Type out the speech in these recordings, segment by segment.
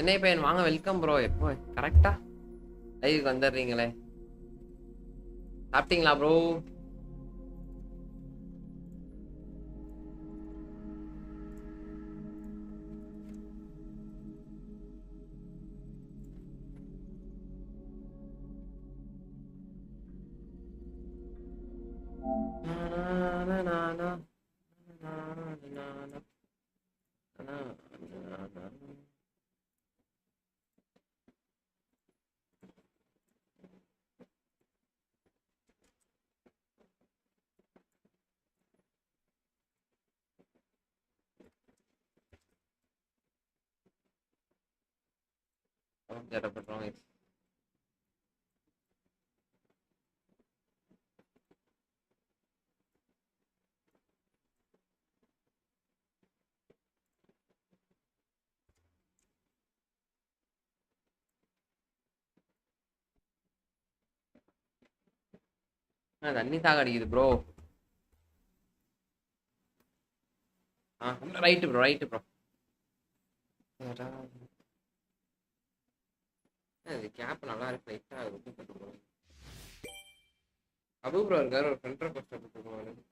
சென்னை பையன் வாங்க welcome bro. எப்போ கரெக்டா லைவுக்கு வந்துடுறீங்களே. சாப்பிட்டீங்களா ப்ரோ? தண்ணி தாக அடிக்குது bro. Right bro right bro. இது கேப் நல்லா இருக்கு. லைட்டா அபு ப்ரோ இருக்காரு. ஒரு ஃப்ரெண்ட் ரெக்வெஸ்ட் போட்டுருக்கோம்.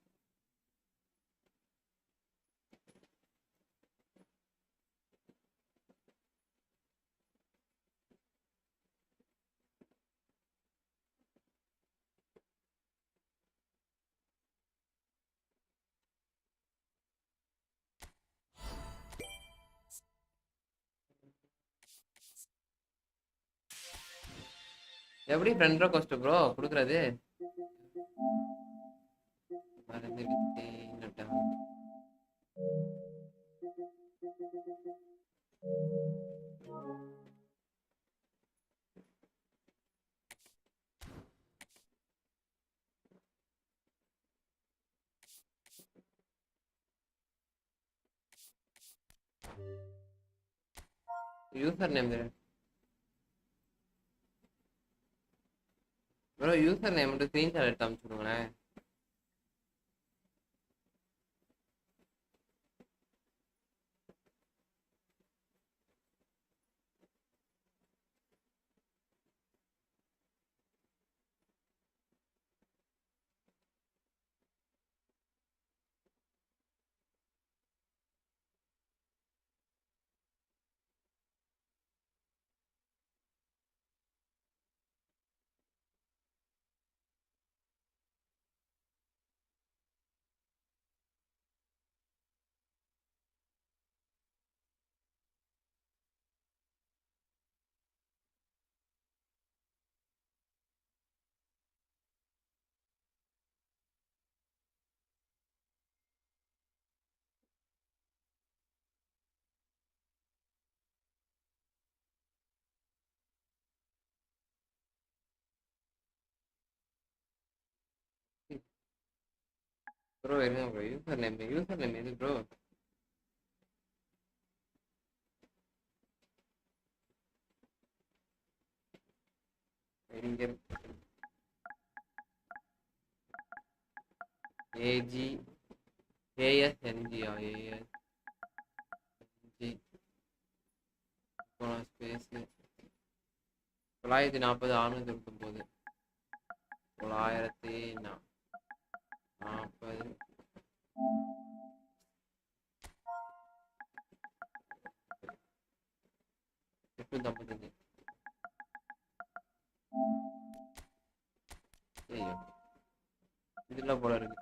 எப்படி ஃப்ரெண்ட் ரெக்வெஸ்ட் ப்ரோ கொடுக்குறது? மறந்து விட்டேன். User name bro. User name மட்டும் ஸ்கிரீன்ஷாட் எடுத்து அனுப்பிச்சுடுங்களேன். ப்ரோ இருங்க ப்ரோ. யூசர் நேம் எது ப்ரோ? இங்க ஏஜி ஏஎஸ்என்ஜியா? ASG space 940 699 940 855. ஐயோ இதுல போல இருக்கு.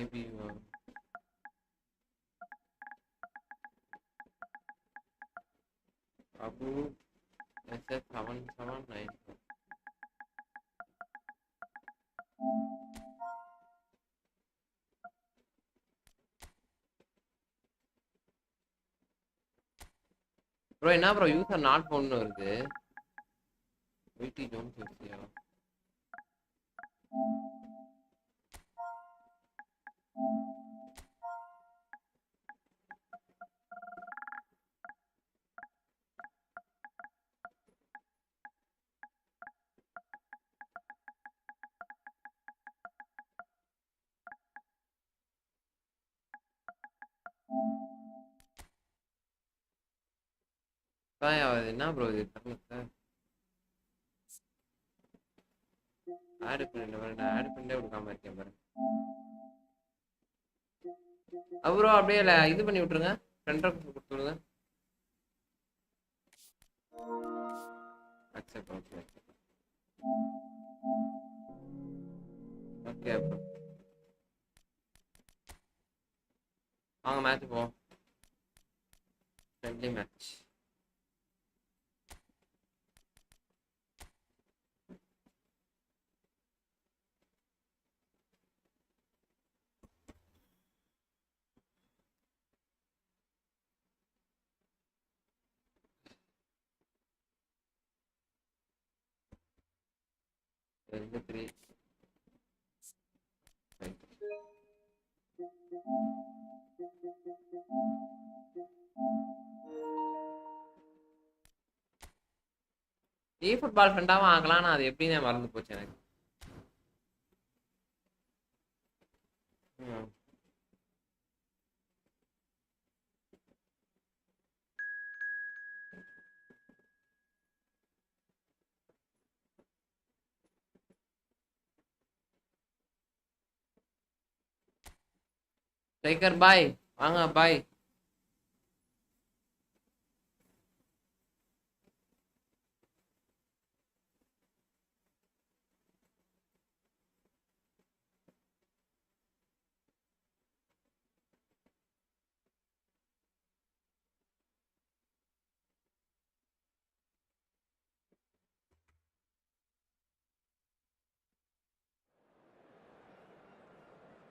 AB Abu SS7794. ப்ரோ என்ன ப்ரோ யூசர் நாட் ஃபவுண்ட்னு வருது. வெயிட்டி ஜோன் பேசியா? என்ன ப்ரோ இது ஆட் பண்ணல பாரு, நான் ஆட் பண்ணவே விடாம இருக்கேன் பாரு. ப்ரோ அப்படியே இது பண்ணி விட்டுருங்க, ஃப்ரெண்ட் ரெக்வெஸ்ட் கொடுத்துருங்க. அக்செப்ட். ஓகே ஓகே ப்ரோ, வாங்க மேட்ச் போவோம். Friendly match. ஃபுட்பால் ஃப்ரெண்டாவும் ஆகலாம். நான் அது எப்படின்னு மறந்து போச்சு எனக்கு. டைகர் பாய், வாங்க பாய்.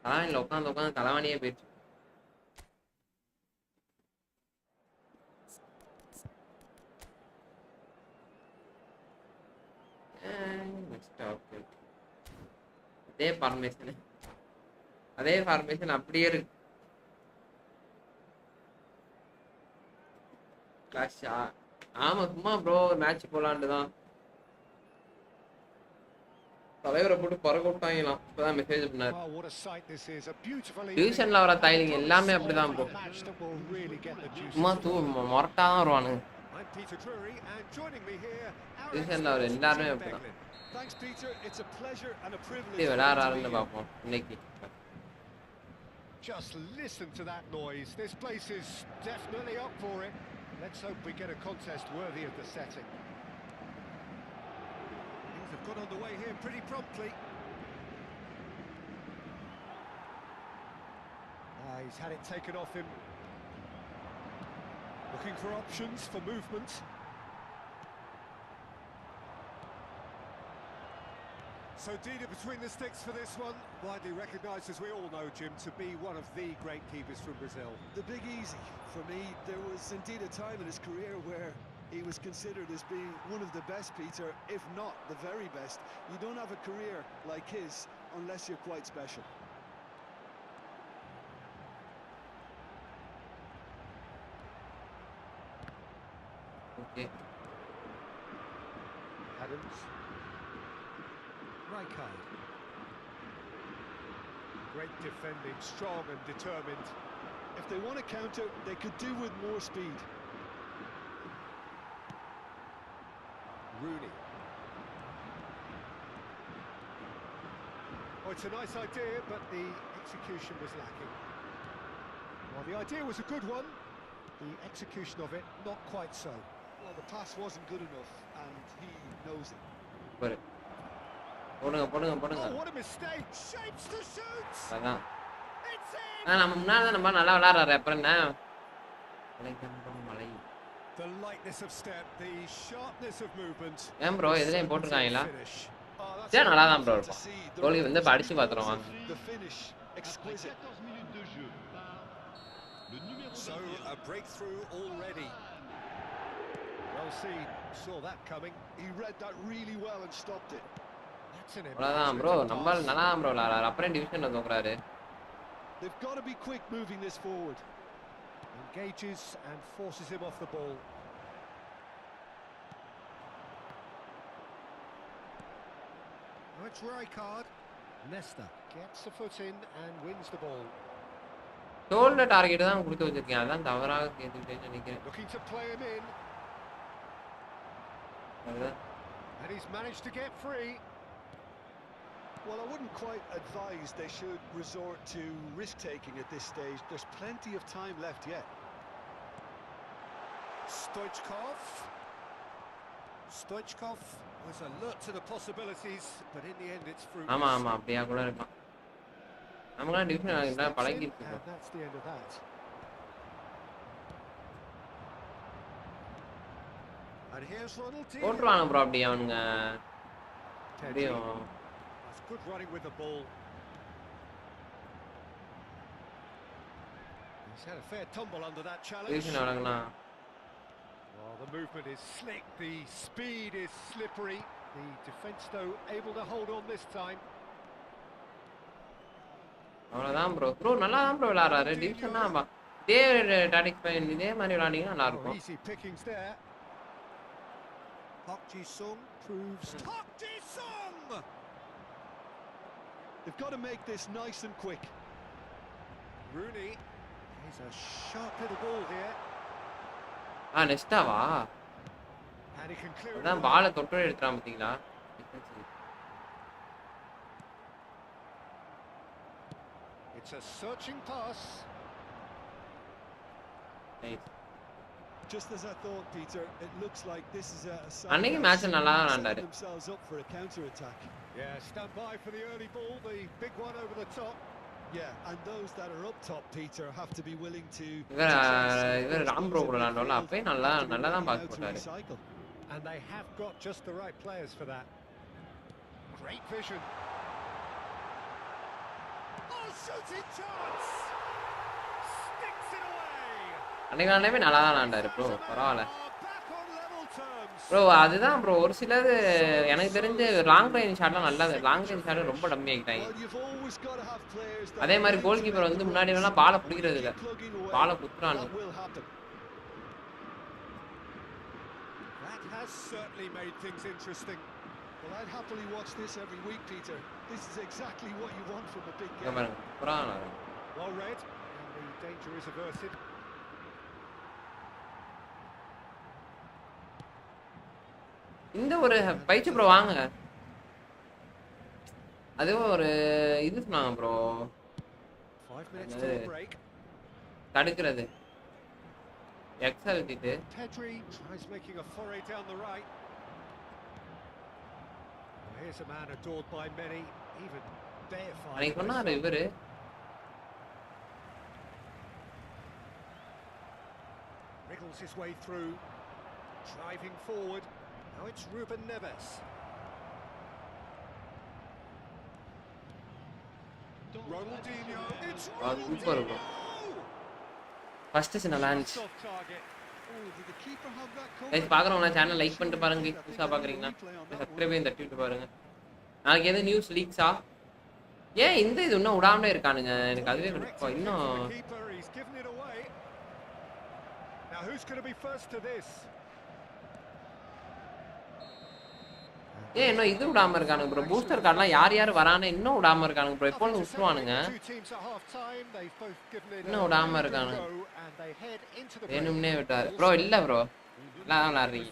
தலைவனியில் உட்காந்து உட்காந்து தலைவனியே போயிடுச்சு. அதே ஃபார்மேஷன் அப்படியே இருக்கு. ஆமா சும்மா ப்ரோ மேட்ச் போலான்னு தான் தலைவரை போட்டு பறக்க விட்டாங்களாம். இப்பதான் மெசேஜ் பண்ணாரு. டிவிஷன்ல வர தைலிங்க எல்லாமே அப்படிதான் ப்ரோ, சும்மா மொரட்டா தான் வருவானுங்க. டிவிஷன்ல வர எல்லாருமே அப்படிதான். விளையாடுறாருன்னு பார்ப்போம் இன்னைக்கு. Just listen to that noise. This place is definitely up for it. Let's hope we get a contest worthy of the setting. Things have got underway here pretty promptly. He's had it taken off him. Looking for options for movement. So Dida between the sticks for this one, widely recognised, as we all know, Jim, to be one of the great keepers from Brazil. The big easy. For me, there was indeed a time in his career where he was considered as being one of the best, Peter, if not the very best. You don't have a career like his unless you're quite special. Okay. Adams. Rijkaard. Great defending, strong and determined. If they want to counter, they could do with more speed. Rooney. Oh, it's a nice idea, but the execution was lacking. Well, the idea was a good one. The execution of it, not quite so. Well, the pass wasn't good enough, and he knows it. But Oh, what a mistake! Shapes to shoot! அதான் It's in! நம்ம முன்னாடி தான் நம்ம நல்லா விளையாடுறாரு. அப்புறம் என்ன மலை The lightness of step, the sharpness of movement. ஏன் ப்ரோ எதுலயும் போட்டுருக்காங்களா? சரி நல்லா தான் ப்ரோ இருக்கும். கோலி வந்து படிச்சு பாத்துறோம் வாங்க. The finish exquisite. So a breakthrough already. Well seen, saw that coming. He read that really well and stopped it. அவ்வளவுதான் ப்ரோ, நம்ம நல்லா ப்ரோ விளையாடுறாரு. அப்புறம் டிவிஷன்ல தோக்குறாரு. They've got to be quick moving this forward. Engages and forces him off the ball. Oh, it's Rijkaard. Nesta gets the foot in and wins the ball. Shoulder target தான் கொடுத்து வச்சிருக்கேன். அதான் தவறாக கேட்டுட்டேன்னு நினைக்கிறேன். Looking to play him in. And he's managed to get free. Well, I wouldn't quite advise they should resort to risk-taking at this stage. There's plenty of time left yet. Stoichkov was alert to the possibilities, but in the end it's fruitless. ஆமா ஆமா அப்படியே கூட இருக்கான். நமக்கு tiffin பழகி இருக்கு. And that's the end of that. And here's Ronald. போட்றாங்க bro அப்படியே அவனுங்க. அப்படியே That's good running with the ball. He's had a fair tumble under that challenge. Tiffin வழங்கலாம். Well, the movement is slick, the speed is slippery. The defence, though, able to hold on this time. அவ்வளவுதான் bro. bro நல்லா தான் bro விளையாடுறாரு. Tiffin தான் இதே tactics பையன் இதே மாதிரி விளையாடினா நல்லா இருக்கும். Easy pickings there. Park Ji-sung proves. Park Ji-sung! They've got to make this nice and quick. Rooney. He's a sharp little ball here. நெக்ஸ்டாவா? And he can clear it. அதான் பாலை தொட்டு எடுத்துறான் பாத்தீங்களா? It's a searching pass. Nice. Just as I thought, Peter, it looks like this is a அன்னைக்கு match நல்லா விளையாண்டாரு. themselves up for a counter attack. Yeah, stand by for the early ball, the big one over the top. Yeah, and those that are up top, Peter, have to be willing to. இவர் Ram bro கூட விளையாண்டோம்ல அப்பவே நல்லா தான் pass போட்டாரு. And they have got just the right players for that. Great vision. Oh, shooting chance! Sticks it away. அன்னைக்கு விளையாண்டவே நல்லா தான் விளையாண்டாரு bro, பரவாயில்ல ப்ரோ. அதுதான் ப்ரோ ஒரு சிலது எனக்கு தெரிஞ்சு லாங் ரேஞ்ச் ஷாட்லாம் நல்லா, லாங் ரேஞ்ச் ஷாட் ரொம்ப டம்மி ஆகிட்டாங்க. அதே மாதிரி கோல் கீப்பர் வந்து முன்னாடி எல்லாம் பாலை பிடிக்கிறது இல்லை, பாலை குத்துறாங்க. That has certainly made things interesting. Well, I'd happily watch this every week, Peter. This is exactly what you want from a big இங்க game. பாருங்க புறாங்க. Well read, and the danger is averted. இந்த ஒரு பயிற்சி bro வாங்க, அதுவும் ஒரு இது சொன்னாங்க bro, 5 minutes to the break. தடுக்கிறது எக்ஸல் திட்டு. Pedri tries making a foray down the right. Well, here's a man adored by many, even deified. அன்னைக்கு சொன்னாரு இவரு. Wriggles his way through, driving forward. Now it's Ruben Neves. Ronaldinho. It's super bro. First சின்ன launch. off target. Oh, did the keeper have that covered? Guys பாக்குறவங்க channel like பண்ணிட்டு பாருங்க, புதுசா பாக்குறீங்கன்னா subscribe பண்ணி தட்டி விட்டு பாருங்க. நாளைக்கு எது நியூஸ் லீக்ஸா? ஏன் இந்த இது இன்னும் விடாமலே இருக்கானுங்க, எனக்கு அதுவே கடுப்பா. இன்னும் He's given it away. Now who's going to be first to this? ஏன் இன்னும் இது விடாம இருக்கானுங்க ப்ரோ? பூஸ்டர் கார்டெலாம் யார் யார் வரானே இன்னும் விடாம இருக்கானுங்க ப்ரோ. எப்போ விட்டுருவானுங்க, இன்னும் விடாம இருக்கானுங்க. வேணும்னே விட்டாரு ப்ரோ. இல்ல ப்ரோ எல்லாம் தான் விளாடுறீங்க.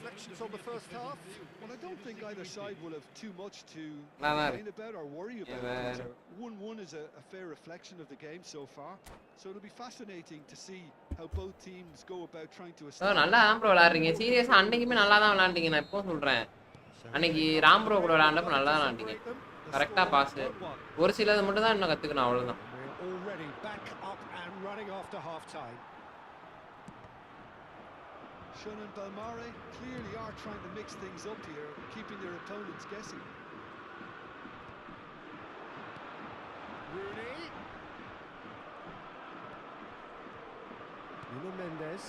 Well, I don't think either side will have too much to Nah, complain about or worry about. 1-1 is a fair reflection of the game so far. So it'll be fascinating to see how both teams go about trying to establish. நல்லா தான் bro விளாடுறீங்க சீரியஸா. அன்னைக்குமே நல்லா தான் விளாண்டீங்க, நான் இப்போ சொல்றேன். அன்னைக்கு Ram bro கூட விளாண்டப்ப நல்லா தான் விளாண்டீங்க, கரெக்டா பாஸ். ஒரு சிலது மட்டும் தான் இன்னும் கத்துக்கணும், அவ்வளவுதான். Already back up and running after half time. Shun and Balmare clearly are trying to mix things up here, keeping their opponents guessing. Rooney. Nuno Mendes.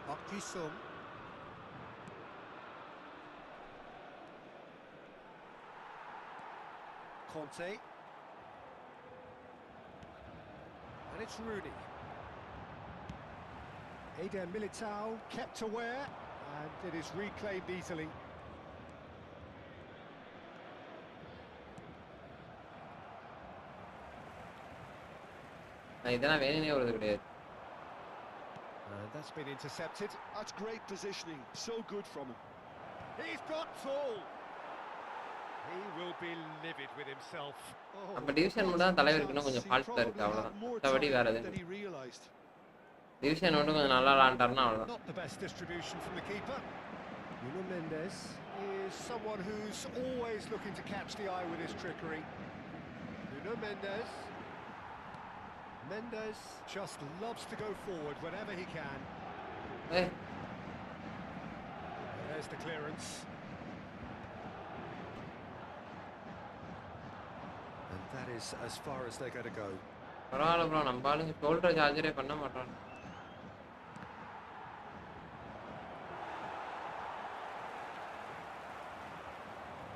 Park Ji-sung. Conte. And it's Rooney. Eder Militao kept aware, and it is reclaimed easily. இதெல்லாம் வேணும்னே வருது கிடையாது. And That's been intercepted. That's great positioning. So good from him. He's got tall. He will be livid with himself. அப்ப division மட்டும் தான் தலைவருக்கு இன்னும் கொஞ்சம் ஃபால்ட்டா இருக்கு அவ்வளவுதான். மத்தபடி வேற எதுவும் டிவிஷன் மட்டும் கொஞ்சம் நல்லா விளையாண்டாருன்னா அவ்வளவுதான். Not the best distribution from the keeper. Nuno Mendes is someone who's always looking to catch the eye with his trickery. Nuno Mendes. Mendes just loves to go forward whenever he can. Hey. There's the clearance. And that is as far as they're going to go. பரவாயில்ல bro, நம்ம ஆளுங்க shoulder சார்ஜரே பண்ண மாட்டாங்க.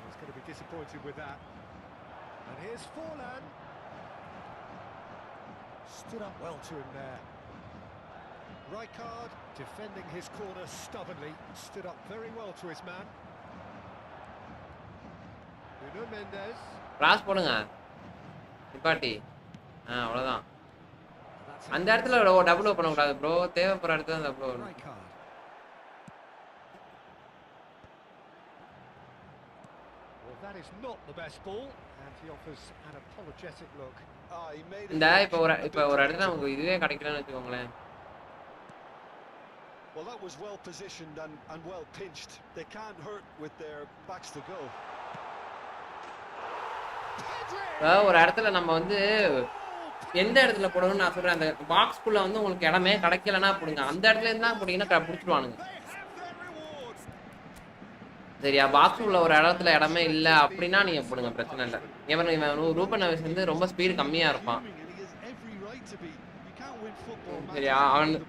He's going to be disappointed with that. And here's Forlan. Stood up well to him there. Rijkaard defending his corner stubbornly. Stood up very well to his man. Nuno Mendes. Cross போடுங்க நிப்பாட்டி. அவ்வளவுதான். அந்த இடத்துல double பண்ண கூடாது bro, தேவைப்படுற இடத்துல அந்த bro. Well, that is not the best ball, and he offers an apologetic look. இந்த இப்போ ஒரு இடத்துல நமக்கு இதுவே கிடைக்கலன்னு வெச்சுக்கோங்களேன். Well, that was well positioned and well pinched. They can't hurt with their backs to go. ஒரு இடத்துல நம்ம வந்து எந்த இடத்துல போடணும்னு நான் சொல்றேன், அந்த பாக்ஸ்குள்ள வந்து உங்களுக்கு இடமே கிடைக்கலன்னா போடுங்க. அந்த இடத்துல இருந்தா போட்டீங்கன்னா பிடிச்சிடுவானுங்க. சரியா, பாக்ஸ் உள்ள ஒரு இடத்துல இடமே இல்லை அப்படின்னா நீங்க போடுங்க, பிரச்சனை இல்லை. இவன் ரூபன் நவேஸ் வந்து ரொம்ப ஸ்பீடு கம்மியா இருப்பான். சரியா,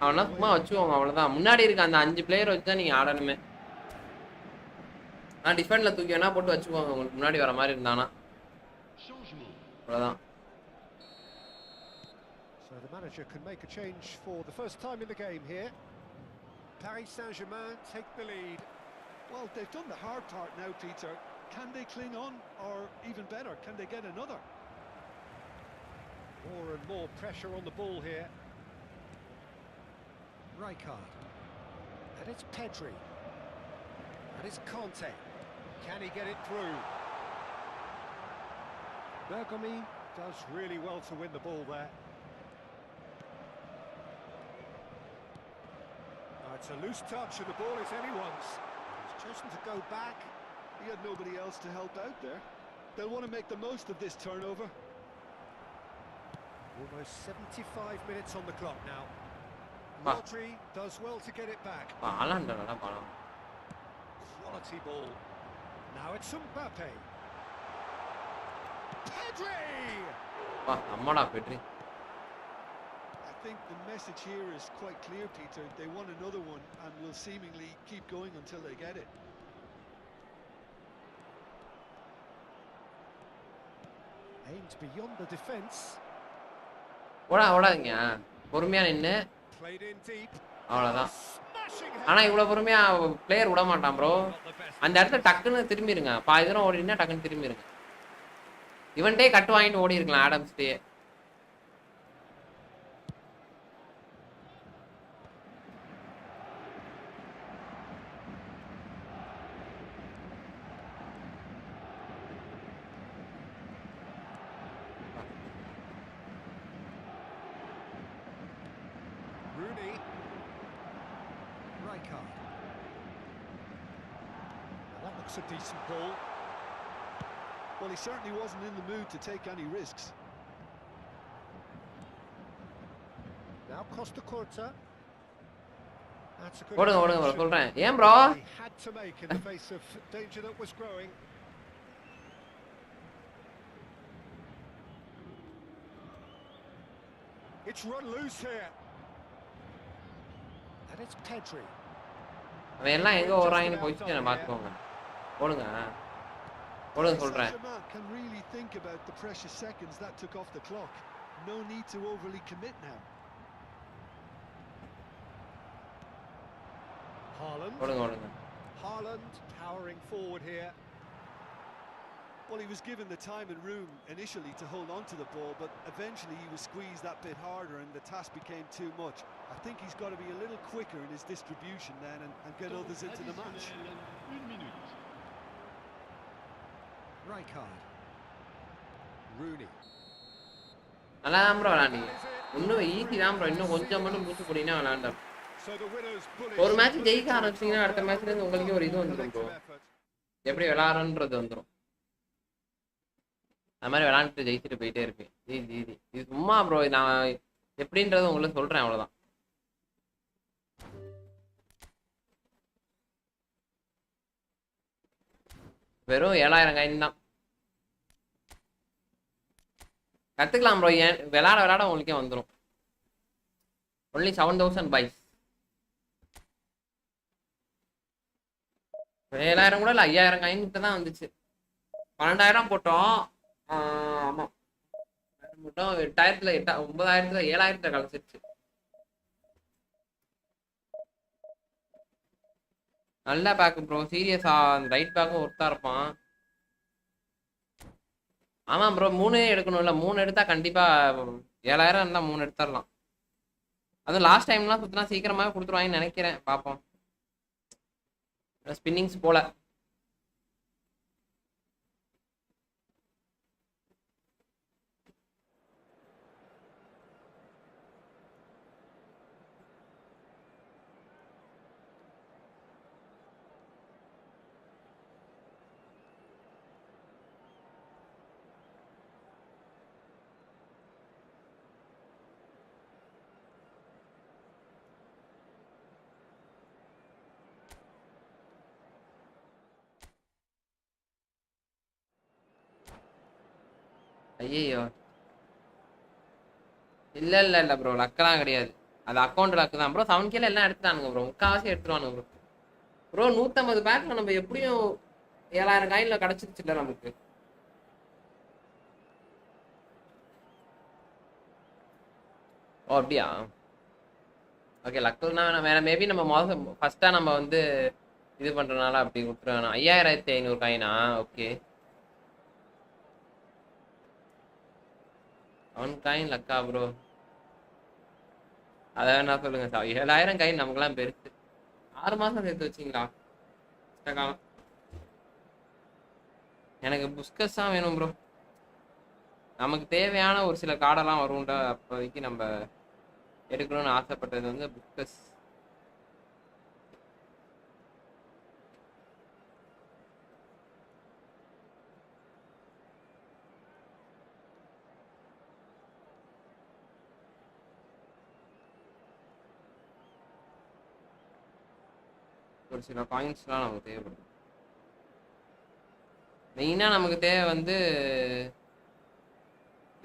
அவனா சும்மா வச்சுக்கோங்க, அவ்வளவுதான். முன்னாடி இருக்க அந்த 5 பிளேயர் வச்சு தான் நீங்க ஆடணுமே. டிஃபெண்ட்ல தூக்கி வேணா போட்டு வச்சுக்கோங்க, உங்களுக்கு முன்னாடி வர மாதிரி இருந்தானா. அவ்வளவுதான். So the manager can make a change for the first time in the game here. Paris Saint-Germain take the lead. Well, they've done the hard part now, Peter. Can they cling on, or even better, can they get another? More and more pressure on the ball here. Rijkaard. And it's Pedri. And it's Conte. Can he get it through? Bergomi does really well to win the ball there. It's a loose touch and the ball is anyone's. He's chosen to go back. He had nobody else to help out there. They'll want to make the most of this turnover. Almost 75 minutes on the clock now. Rodri does well to get it back. Quality ball. Now it's Mbappe. Pedri! I think the message here is quite clear, Peter. They want another one and will seemingly keep going until they get it. Aimed beyond the defense. ஓடாதீங்க, பொறுமையா நின்னு. அவ்வளவுதான். ஆனா இவ்வளவு பொறுமையா player விட மாட்டான் bro. அந்த இடத்துல டக்குன்னு திரும்பிருங்க, பாதி தூரம் ஓடினா டக்குன்னு திரும்பிருங்க. இவன்டே கட்டு வாங்கிட்டு ஓடி இருக்கலாம் ஆடம்ஸ்டே. Rooney. Rijkaard. Now that looks a decent ball. Well, he certainly wasn't in the mood to take any risks. Now Costa Curta. That's a good. ஓடுங்க சொல்றேன். ஏன் bro? He had to make in the face of danger that was growing. It's run loose here. And it's Pedri. அவன் எல்லாம் எங்க ஓடுறாங்கன்னு பொசிஷனை பாத்துக்கோங்க. ஓடுங்க. Can really think about the precious seconds that took off the clock. No need to overly commit now. Haaland powering forward here. Well, he was given the time and room initially to hold on to the ball, but eventually he was squeezed that bit harder and the task became too much. I think he's got to be a little quicker in his distribution then and get others into the match. Rijkaard. Rooney. நல்லா தான் bro விளாண்டீங்க. இன்னும் easy தான் bro. இன்னும் கொஞ்சம் மட்டும் மூச்சு போட்டீங்கன்னா விளாண்டா. ஒரு மேட்ச் ஜெயிக்க ஆரம்பிச்சிங்கன்னா அடுத்த மேட்ச்ல இருந்து உங்களுக்கு ஒரு இது வந்துடும் ப்ரோ. எப்படி விளாட்றன்றது வந்துடும். அது மாதிரி விளாண்டுட்டு ஜெயிச்சுட்டு போயிட்டே இருப்பேன். இது சும்மா ப்ரோ. நான் எப்படின்றது உங்களுக்கு சொல்றேன் அவ்வளோதான். வெறும் 7000 காயின் தான். கற்றுக்கலாம் ப்ரோ. ஏன் விளாட உங்களுக்கே வந்துடும். ஒன்லி 7000 பைஸ். 7000 கூட இல்லை, 5000 காயின்கிட்ட தான் வந்துச்சு. 12000 போட்டோம். ஆமாம் போட்டோம். 8000 9000 7000 கழிச்சிருச்சு. நல்லா பேக்கு ப்ரோ. சீரியஸா ரைட் பேக்கும் ஒருத்தா இருப்பான். ஆமாம் ப்ரோ. 3 எடுக்கணும்ல. 3 எடுத்தா கண்டிப்பா 7000 இருந்தால் 3 எடுத்துடலாம். அதுவும் லாஸ்ட் டைம்லாம் சுற்றினா சீக்கிரமாக கொடுத்துருவாங்கன்னு நினைக்கிறேன். பார்ப்போம். ஸ்பின்னிங்ஸ் போல. ஐயோ இல்லை ப்ரோ. லக்கெல்லாம் கிடையாது. அது அக்கௌண்ட் லக்கு தான் ப்ரோ. 7K எல்லாம் எடுத்துட்டானுங்க ப்ரோ. முக்கால்வாசி எடுத்துருவானுங்க ப்ரோ. ப்ரோ 150 பேக்ல நம்ம எப்படியும் 7000 காயின்ல கிடச்சிருச்சு இல்லை நமக்கு. ஓ அப்படியா? ஓகே. லக்குன்னா வேற மேபி நம்ம ஃபர்ஸ்டா நம்ம வந்து இது பண்றதுனால அப்படி கொடுத்துருவேன். 5500 காயினா? ஓகே. 1 காயின் லக்கா ப்ரோ? அதை வேணா சொல்லுங்க சார். 7000 காயின் நமக்குலாம் பெருசு. 6 மாசம் சேர்த்து வச்சிங்களா? கஷ்டகாலம். எனக்கு புஸ்கஸ் தான் வேணும் ப்ரோ. நமக்கு தேவையான ஒரு சில கார்டெல்லாம் வரும்டா. அப்போதைக்கு நம்ம எடுக்கணும்னு ஆசைப்பட்டது வந்து புஸ்கஸ். ஒரு சில காயின்ஸ்லாம் நமக்கு தேவைப்படும். மெயினாக நமக்கு தேவை வந்து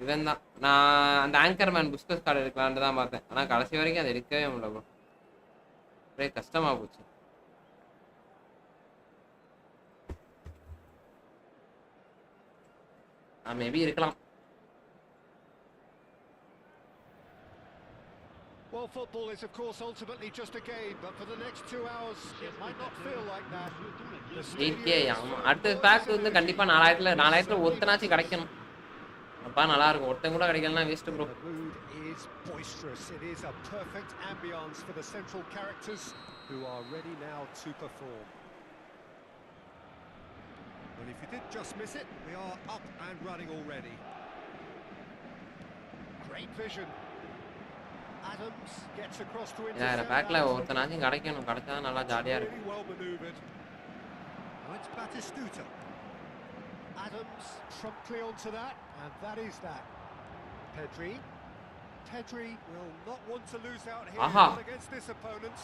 இவன் தான். நான் அந்த ஆங்கர்மேன் புஸ்கஸ் கார்டு எடுக்கலான்ட்டு தான் பார்த்தேன். ஆனால் கடைசி வரைக்கும் அதை எடுக்கவே முடியல ப்ரோ. அப்படியே கஷ்டமாக போச்சு. மேபி இருக்கலாம். Well, football is of course ultimately just a game, but for the next 2 hours it might not feel like that. 8K. அடுத்த பேக் வந்து கண்டிப்பா 4000 ஒருத்தனாச்சும் கிடைக்கணும். அப்பா நல்லா இருக்கும். ஒருத்தன் கூட கிடைக்கலனா waste bro. The mood is boisterous. It is a perfect ambience for the central characters who are ready now to perform. Well, if you did just miss it, we are up and running already. Great vision. Adams gets across to intercept. பேக்ல ஒருத்தனாச்சும் கிடைக்கணும். கிடைச்சா நல்லா ஜாலியா இருக்கும். Well maneuvered. Now it's Batistuta. Adams promptly onto that, and that is that. Pedri will not want to lose out here against this opponent.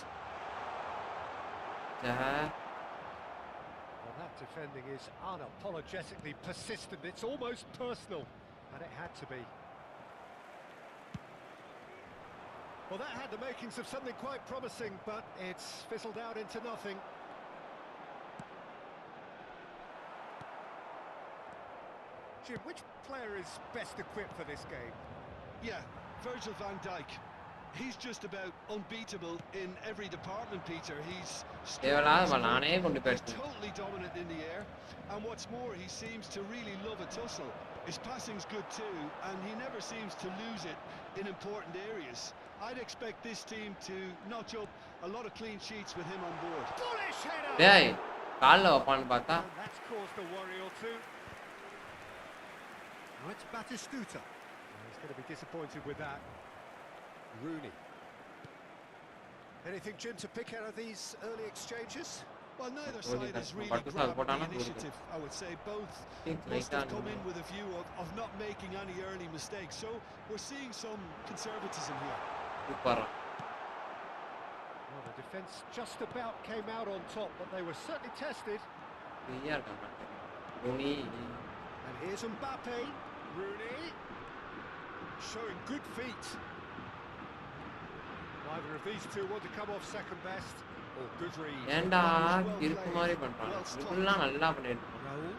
Well, that defending is unapologetically persistent. It's almost personal, and it had to be. Well, that had the makings of something quite promising, but it's fizzled out into nothing. Jim, which player is best equipped for this game? Yeah, Virgil van Dijk. He's just about unbeatable in every department, Peter. He's totally dominant in the air, And what's more, he seems to really love a tussle. His passing's good too, and he never seems to lose it in important areas. I'd expect this team to notch up a lot of clean sheets with him on board. Bullish header! டேய் கால்ல வைப்பான்னு பார்த்தா And that's caused a worry or two. Now it's Batistuta. He's going to be disappointed with that. Rooney. Anything, Jim, to pick out of these early exchanges? Well, neither side has really grabbed the initiative. I would say both must have come in with a view of not making any early mistakes. So we're seeing some conservatism here. Super Well, the defence just about came out on top, but they were certainly tested. ஃப்ரீயா இருக்காங்க Ronnie And here's Mbappe. Rooney. Showing good feet. Neither of these two want to come off second best. Oh, good read. ஏன்டா இருக்கு மாதிரி பண்றாங்க இதெல்லாம் நல்லா பண்ணிட்டு Raul.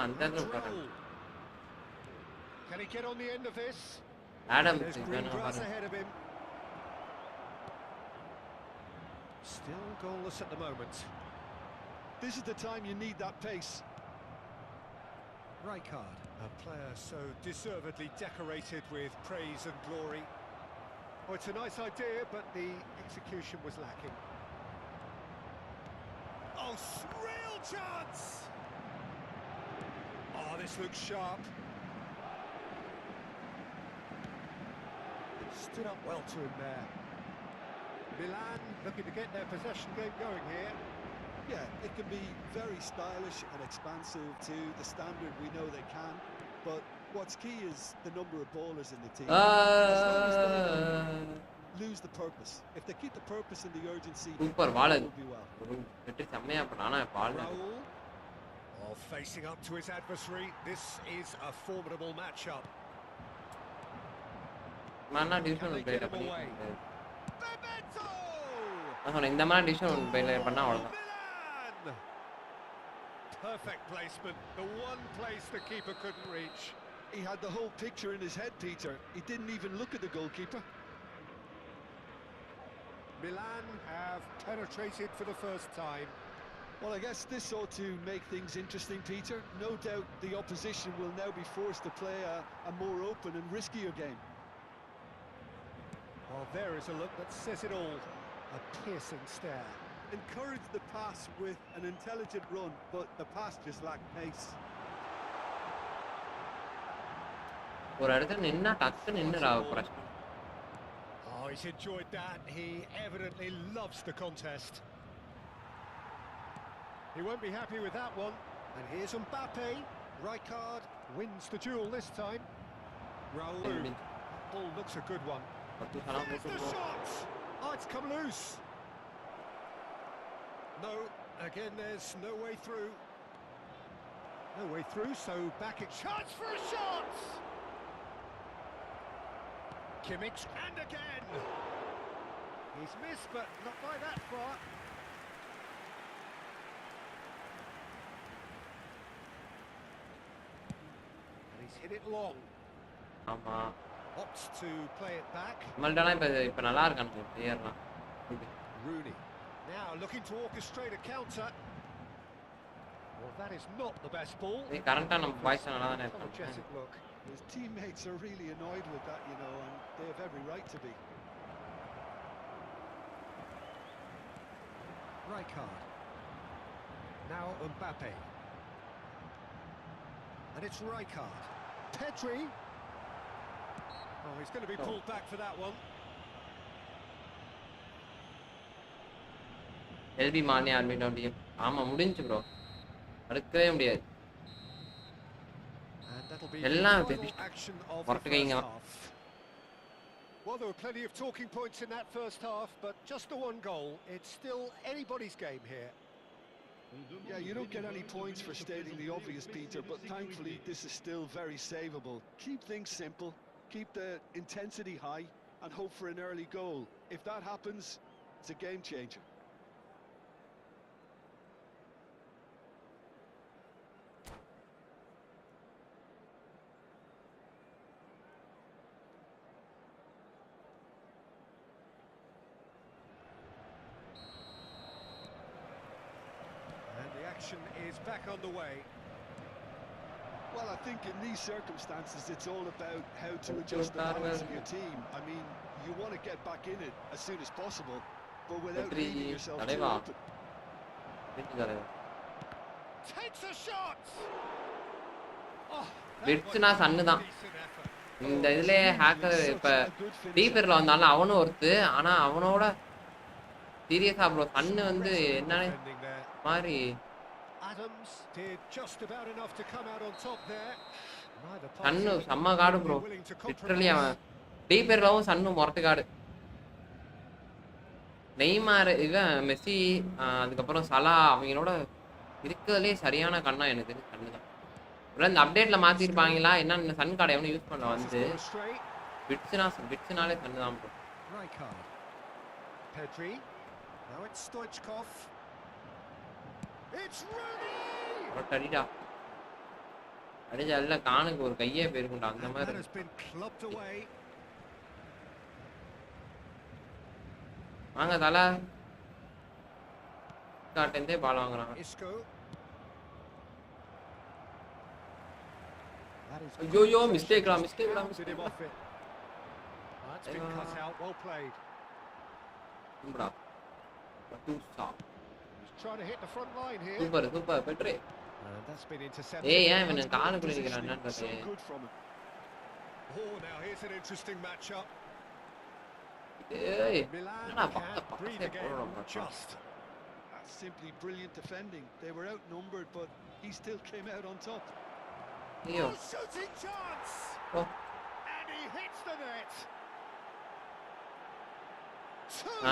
அந்த இடத்துல உட்கார்றாங்க Raul. Can he get on the end of this? Adam There's green grass ahead of him. Still goalless at the moment. This is the time you need that pace. Rijkaard, a player so deservedly decorated with praise and glory. Oh, it's a nice idea, but the execution was lacking. Oh, real chance! Oh, this looks sharp. Stood up well to him there. Milan looking to get their possession game going here. Yeah, it can be very stylish and expansive to the standard we know they can, but what's key is the number of ballers in the team. As long as they don't lose the purpose. If they keep the purpose and the urgency, super it wall will be well. ஒரு வெட்டி செம்மையா பண்ணானா பால் Raul. Oh, facing up to his adversary. This is a formidable matchup. மண்ணா division பிளேல பண்ணி Bebeto! நான் சொன்னேன் இந்த மாதிரி டிவிஷன் பிளேல பண்ணா அவ்வளவுதான் Milan! Perfect placement. The one place the keeper couldn't reach. He had the whole picture in his head, Peter. He didn't even look at the goalkeeper. Milan have penetrated for the first time. Well, I guess this ought to make things interesting, Peter. No doubt the opposition will now be forced to play a more open and riskier game. Well, there is a look that says it all. A piercing stare. Encourage the pass with an intelligent run, but the pass just lacked pace. ஒரு இடத்துல நின்னா டக்கு நின்னுடா பிரச்சனை Oh, he's enjoyed that. He evidently loves the contest. He won't be happy with that one. And here's Mbappe. Rijkaard wins the duel this time. Raul. Ball looks a good one. There's the shot! Oh, it's come loose. No, again, there's no way through. No way through, so back it. Chance for a shot! Kimmich, and again! He's missed, but not by that far. And he's hit it long. ஆமா Opts to play it back. நம்மள்டலாம் இப்ப நல்லா இருக்கானு பிளேயர்லாம் Rooney. Now looking to orchestrate a counter. Well, that is not the best ball. ஏய் கரெக்ட்டா நம்ம boys நல்லா தானே இருக்காங்க Apologetic look. His teammates are really annoyed with that, you know, and they have every right to be. Rijkaard. Now Mbappe. And it's Rijkaard. Pedri. Oh, he's going to be pulled back for that one. LB மானே admit ஆண்டியும் ஆமா முடிஞ்சு bro அடுக்கவே முடியாது And that'll be எல்லாம் the final action of the வரட்டுகைங்க first half. Well, there were plenty of talking points in that first half, but just the one goal. It's still anybody's game here. Yeah, you don't get any points for stating the obvious, Peter, but thankfully this is still very savable. Keep things simple, keep the intensity high, and hope for an early goal. If that happens, it's a game changer. action is back on the way. Well, I think in these circumstances, it's all about how to adjust the balance of your team. I mean, you want to get back in it as soon as possible, but without leaving yourself too open. Takes a shot. Oh, விட்ஸ்னா சன்னு தான் இந்த இதுல hacker இப்ப டீப்பர்ல வந்தாலும் அவனும் ஒருத்து ஆனா அவனோட சீரியஸா bro சன்னு வந்து என்னன்னு மாதிரி சன்னு செம்ம காடு ப்ரோ லிட்டரலி அவன் டீப்பர்லவும் சன்னு முரட்டு காடு நெய்மார் இவன் மெஸ்ஸி அதுக்கப்புறம் சலா அவங்களோட இருக்கிறதுலே சரியான கண்ணா எனக்கு சன்னு தான் இந்த அப்டேட்ல மாத்திருப்பாங்களா என்ன சன் கார்டு எவனும் யூஸ் பண்ணல வந்து பிட்ஸ்னாலே சன்னு தான் bro Pedri. Now it's Stoichkov. It's Rooney. அடிடா அடிச்சா இல்ல கானுக்கு ஒரு கையே போயிருக்கும்டா அந்த மாதிரி has been clubbed away. வாங்க தல காட்டேந்தே பால் வாங்குறாங்க ஐயோ மிஸ்டேக்டா That's been cut out. Well played. Bra. Stop. He's trying to hit the front line here. Super, Pedri. That's been intercepted. Hey, yeah, even காலுக்குள்ள நிக்கறான் என்னன்னு So good from him. Oh, now here's an interesting matchup. Hey. Milan can't breathe again. Just. That's simply brilliant defending. They were outnumbered, but he still came out on top. Yo. Oh, shooting chance. Oh. And he hits the net.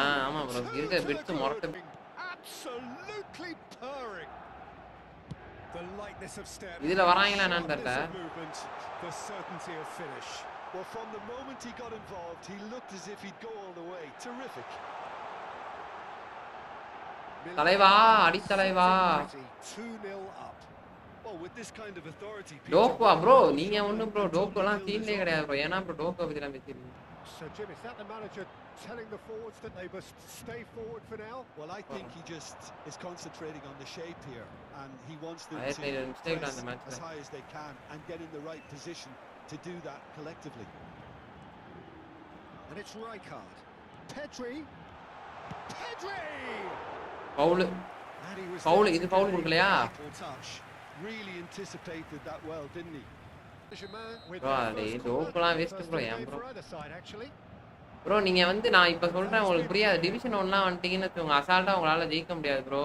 ஆமா bro இருக்க bits முரட்டு absolutely purring. The lightness of step. இதுல வராங்களா என்னன்னு தெரியல the certainty of finish. Well, from the moment he got involved, he looked as if he'd go all the way. Terrific. தலைவா அடி தலைவா 2-0 up. Well, with this kind of authority, டோப்பா bro நீங்க ஒண்ணு bro டோப்பெல்லாம் சீன்லே கிடையாது bro ஏனா bro டோப்பை பத்தி நான் பேசிறேன். So Jim, is that the manager telling the forwards that they must stay forward for now? Well, I think he just is concentrating on the shape here, and he wants them to press as high as they can and get in the right position to do that collectively. And it's Rijkaard. Pedri. Foul இது foul கொடுக்கலையா? Really anticipated that well, didn't he? bro டோப்பெல்லாம் waste bro ஏன் bro bro நீங்க வந்து நான் இப்ப சொல்றேன் உங்களுக்கு புரியாது டிவிஷன் 1லாம் வந்துட்டீங்கன்னு வெச்சுங்க அசால்ட்டா உங்களால ஜெயிக்க முடியாது bro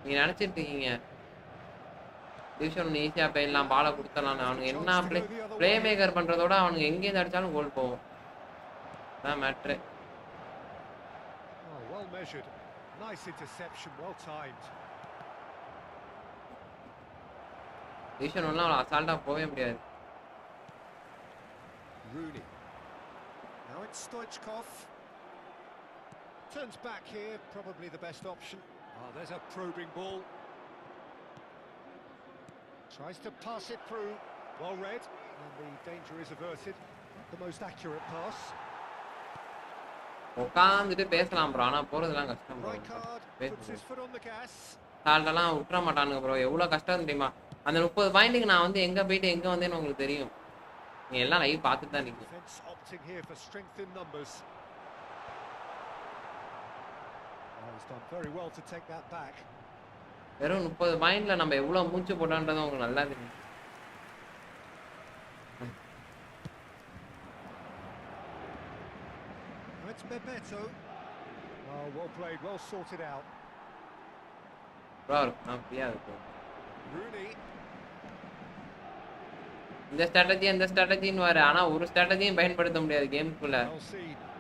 நீங்க நினைச்சிட்டு இருக்கீங்க டிவிஷன் 1 ஈஸியா போயிடலாம் பாலை கொடுத்தலாம் அவனுங்க என்ன ப்ளே மேக்கர் பண்றதோட அவனுங்க எங்க இருந்து அடிச்சாலும் கோல் போகும் அதான் matter well measured nice interception well timed division 1ல அவள அசால்ட்டா போவே முடியாது Rooney now it's Stoichkov turns back here probably the best option there's a probing ball tries to pass it through well read and the danger is averted the most accurate pass உட்கார்ந்துட்டு பேசலாம் bro ஆனா போறதெல்லாம் கஷ்டம் bro puts his foot on the gas சால்ட்டெல்லாம் விட்டுற மாட்டானுங்க bro எவ்வளவு கஷ்டம் தெரியுமா அந்த 30 பாயிண்ட்க்கு நான் வந்து எங்க போயிட்டு எங்க வந்தேன்னு உங்களுக்கு தெரியும் நீங்க எல்லாம் லைவ் பார்த்துட்டு தான் இருக்கீங்க opting here for strength in numbers he's done very well to take that back வெறும் 30 பாயிண்ட்ல நம்ம எவ்வளவு மூச்சு போடான்றது உங்களுக்கு நல்லா தெரியும் it's Bebeto well played well sorted out bro நான் ஃப்ரீயா இருக்கேன் Rooney இந்த ஸ்ட்ராட்டஜி அந்த ஸ்ட்ராட்டஜின்னு வர ஆனா ஒரு ஸ்ட்ராட்டஜியும் பயன்படுத்த முடியாது கேம்க்குள்ள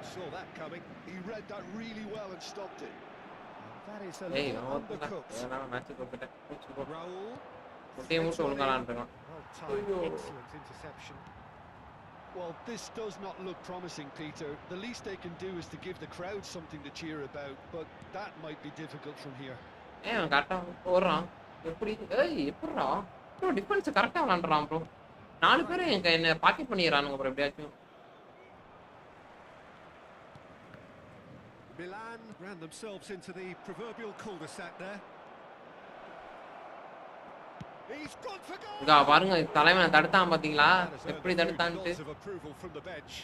saw that coming he read that really well and stopped it that is a little undercooked நான் மேட்ச் போட்டுட்டேன் Raul ஒட்டே மூட்டு ஒழுங்காலான்னு இருக்கான் excellent interception well this does not look promising Peter the least they can do is to give the crowd something to cheer about but that might be difficult from here அவன் கரெக்டா ஓடுறான் எப்படி எப்படிடா bro defence கரெக்டா விளையாடுறான் bro 4 பேர் என்ன packet பண்ணிடுறானுங்க bro எப்படியாச்சும் Milan ran themselves into the proverbial cul-de-sac there He's gone for goal. இங்க பாருங்க தலைவனை தடுத்தான் பாத்தீங்களா That has earned எப்படி a few தடுத்தான்ட்டு nods of approval from the bench.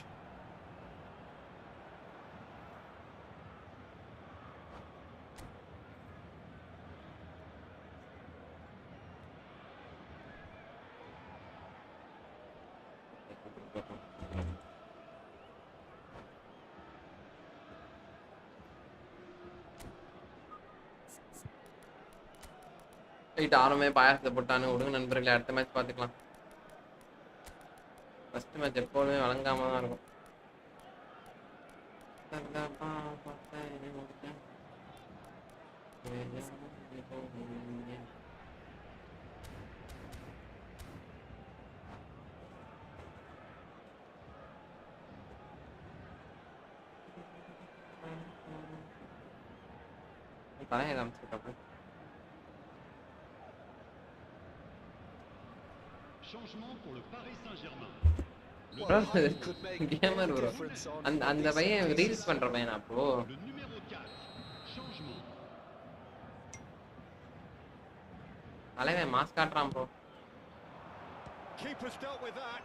Right ஆரம்பமே பாயாசத்தை போட்டானு விடுங்க நண்பர்களே அடுத்த மேட்ச் பார்த்துக்கலாம் ஃபர்ஸ்ட் மேட்ச் எப்போதுமே வழங்காம தான் இருக்கும் தலையை காமிச்சிருக்கப்போ Changement pour le Paris Saint-Germain. Gamer bro அந்த பையன் ரீல்ஸ் பண்ற பையனா அப்போ Le numéro 4. Changement. தலைவன் மாஸ்க் காட்டுறான் bro Keeper's dealt with that.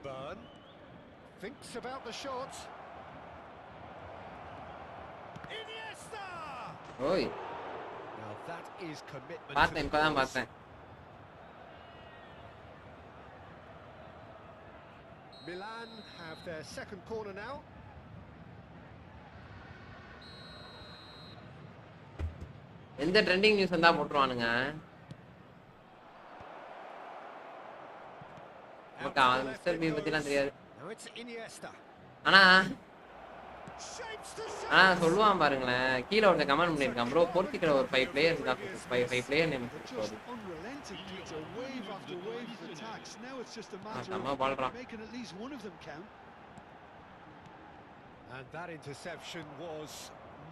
Burn thinks about the shot. Iniesta. ஓய் Now that is commitment. பார்த்தேன் இப்பதான் பார்த்தேன் Milan have their second corner now. எந்த ட்ரெண்டிங் நியூஸ் வந்தா போட்டுருவானுங்க நமக்கு அவன் மிஸ்டர் பி பத்திலாம் தெரியாது Now it's Iniesta. ஆனா Shapes to சொல்லுவான் பாருங்களேன் கீழே ஒருத்தன் கமெண்ட் பண்ணியிருக்கான் ப்ரோ போர்ச்சுகல் ஒரு 5 பிளேயர்ஸ் இருக்கா 5 player name Just unrelenting, Peter. Wave after wave of attacks. Now it's just a matter செம்ம பால்றா of making at least one of them count. And that interception was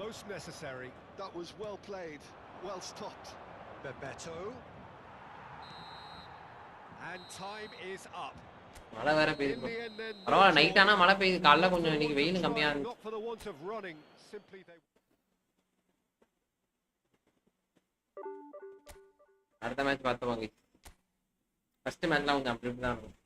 most necessary. That was well played, well stopped. Bebeto. And time is up. மழை வேற பெய்யுது In bro the end then, பரவாயில்ல night ஆனா மழை பெய்யுது காலைல கொஞ்சம் இன்னைக்கு வெயில் கம்மியா இருந்துச்சு not for the want of running, simply they அடுத்த மேட்ச் பார்த்துவாங்க ஃபர்ஸ்ட் மேட்ச்லாம் கொஞ்சம் அப்படி இப்படி தான் இருக்கும்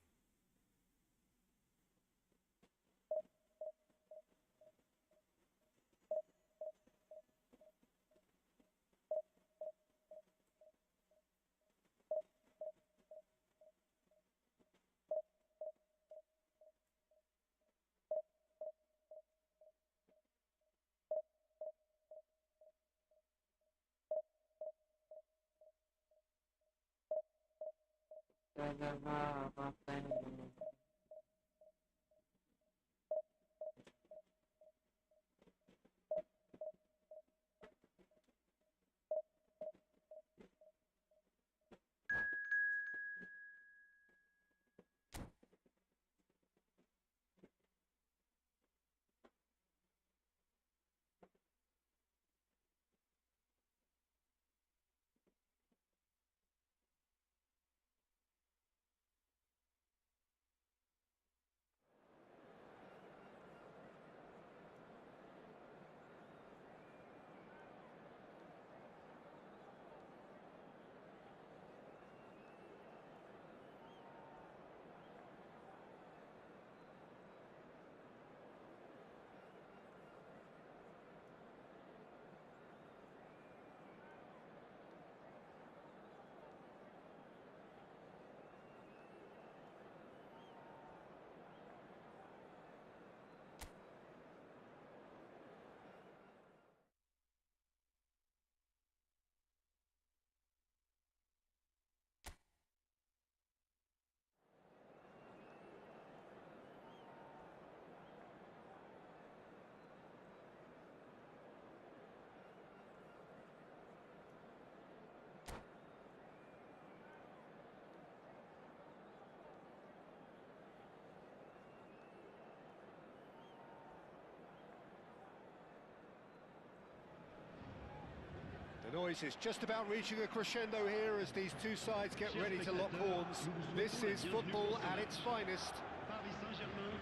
The noise is just about reaching a crescendo here as these two sides get ready to lock horns. This is football at its finest. Paris Saint-Germain,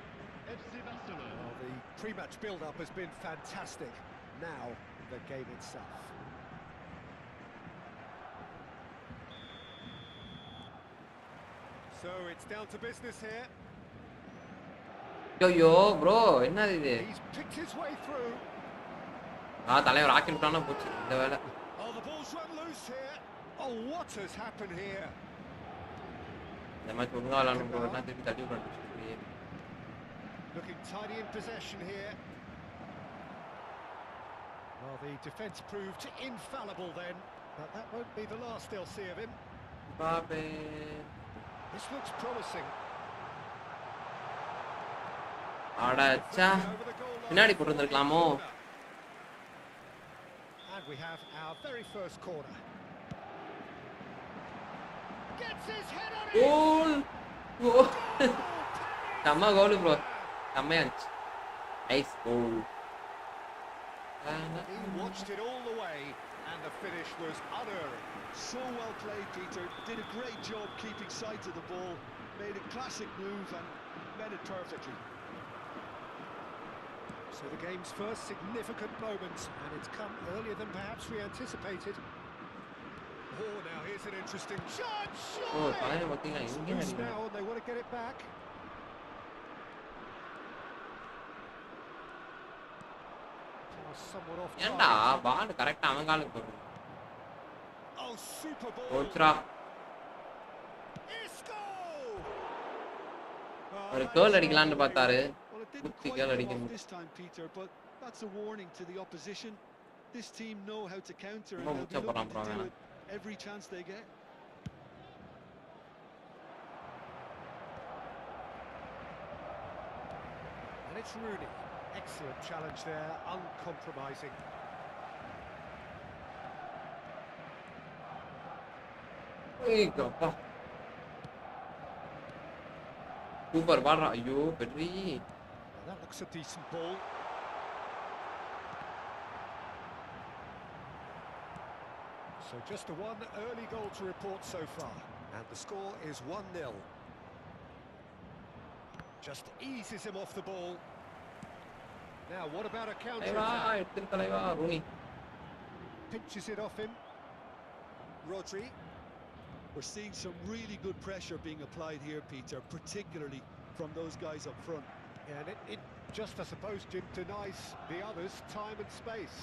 FC Barcelone. Well, the pre-match build-up has been fantastic. Now, the game itself. So it's down to business here. ஐயோ bro என்னது இது? He's picked his way through. தலைவர் rocket விட்டானா போச்சு இந்த வேலை. Oh, the ball's run loose here. Oh, what has happened here? இந்த match ஒழுங்கா விளையாடணும் ப்ரோ, என்ன திருப்பி தள்ளி விட்டுட்டு. Looking tidy in possession here. Well, the defence proved infallible then, but that won't be the last they'll see of him. This looks promising. அடச்சா பின்னாடி போட்டுருந்துக்கலாமோ? And we have our very first corner. Gets his head on it. Goal! Sama goal bro. Sama nice goal. He watched it all the way, and the finish was unerring. So well played, Peter. Did a great job keeping sight of the ball. Made a classic move and met it perfectly. So the game's first significant moment, and it's come earlier than perhaps we anticipated. Oh, now here's an interesting shot. Oh, finally working on it. Now and they want to get it back. Somewhat off. ஏண்டா பால் கரெக்ட்டா அவன் காலுக்கு போகுது. Oh, super ball. ஓட்றா. ஒரு கோல் அடிக்கலாம்னு பார்த்தாரு. குத்தி கோல் அடிக்க முடியல. This time Peter, but that's a warning to the opposition. This team know how to counter and முச்ச போறான் ப்ரோ அவன். every chance they get. And it's Rooney. Excellent challenge there, uncompromising. ஐயோப்பா. Super பால்ரா. ஐயோ Pedri. That looks a decent ball. So just the one early goal to report so far, and the score is 1-0. Just eases him off the ball. Now what about a counter attack? எடுத்து தலைவா Rooney. Pinches it off him. Rodri. We're seeing some really good pressure being applied here, Peter, particularly from those guys up front. Yeah, and it just, I suppose, Jim, denies the others time and space.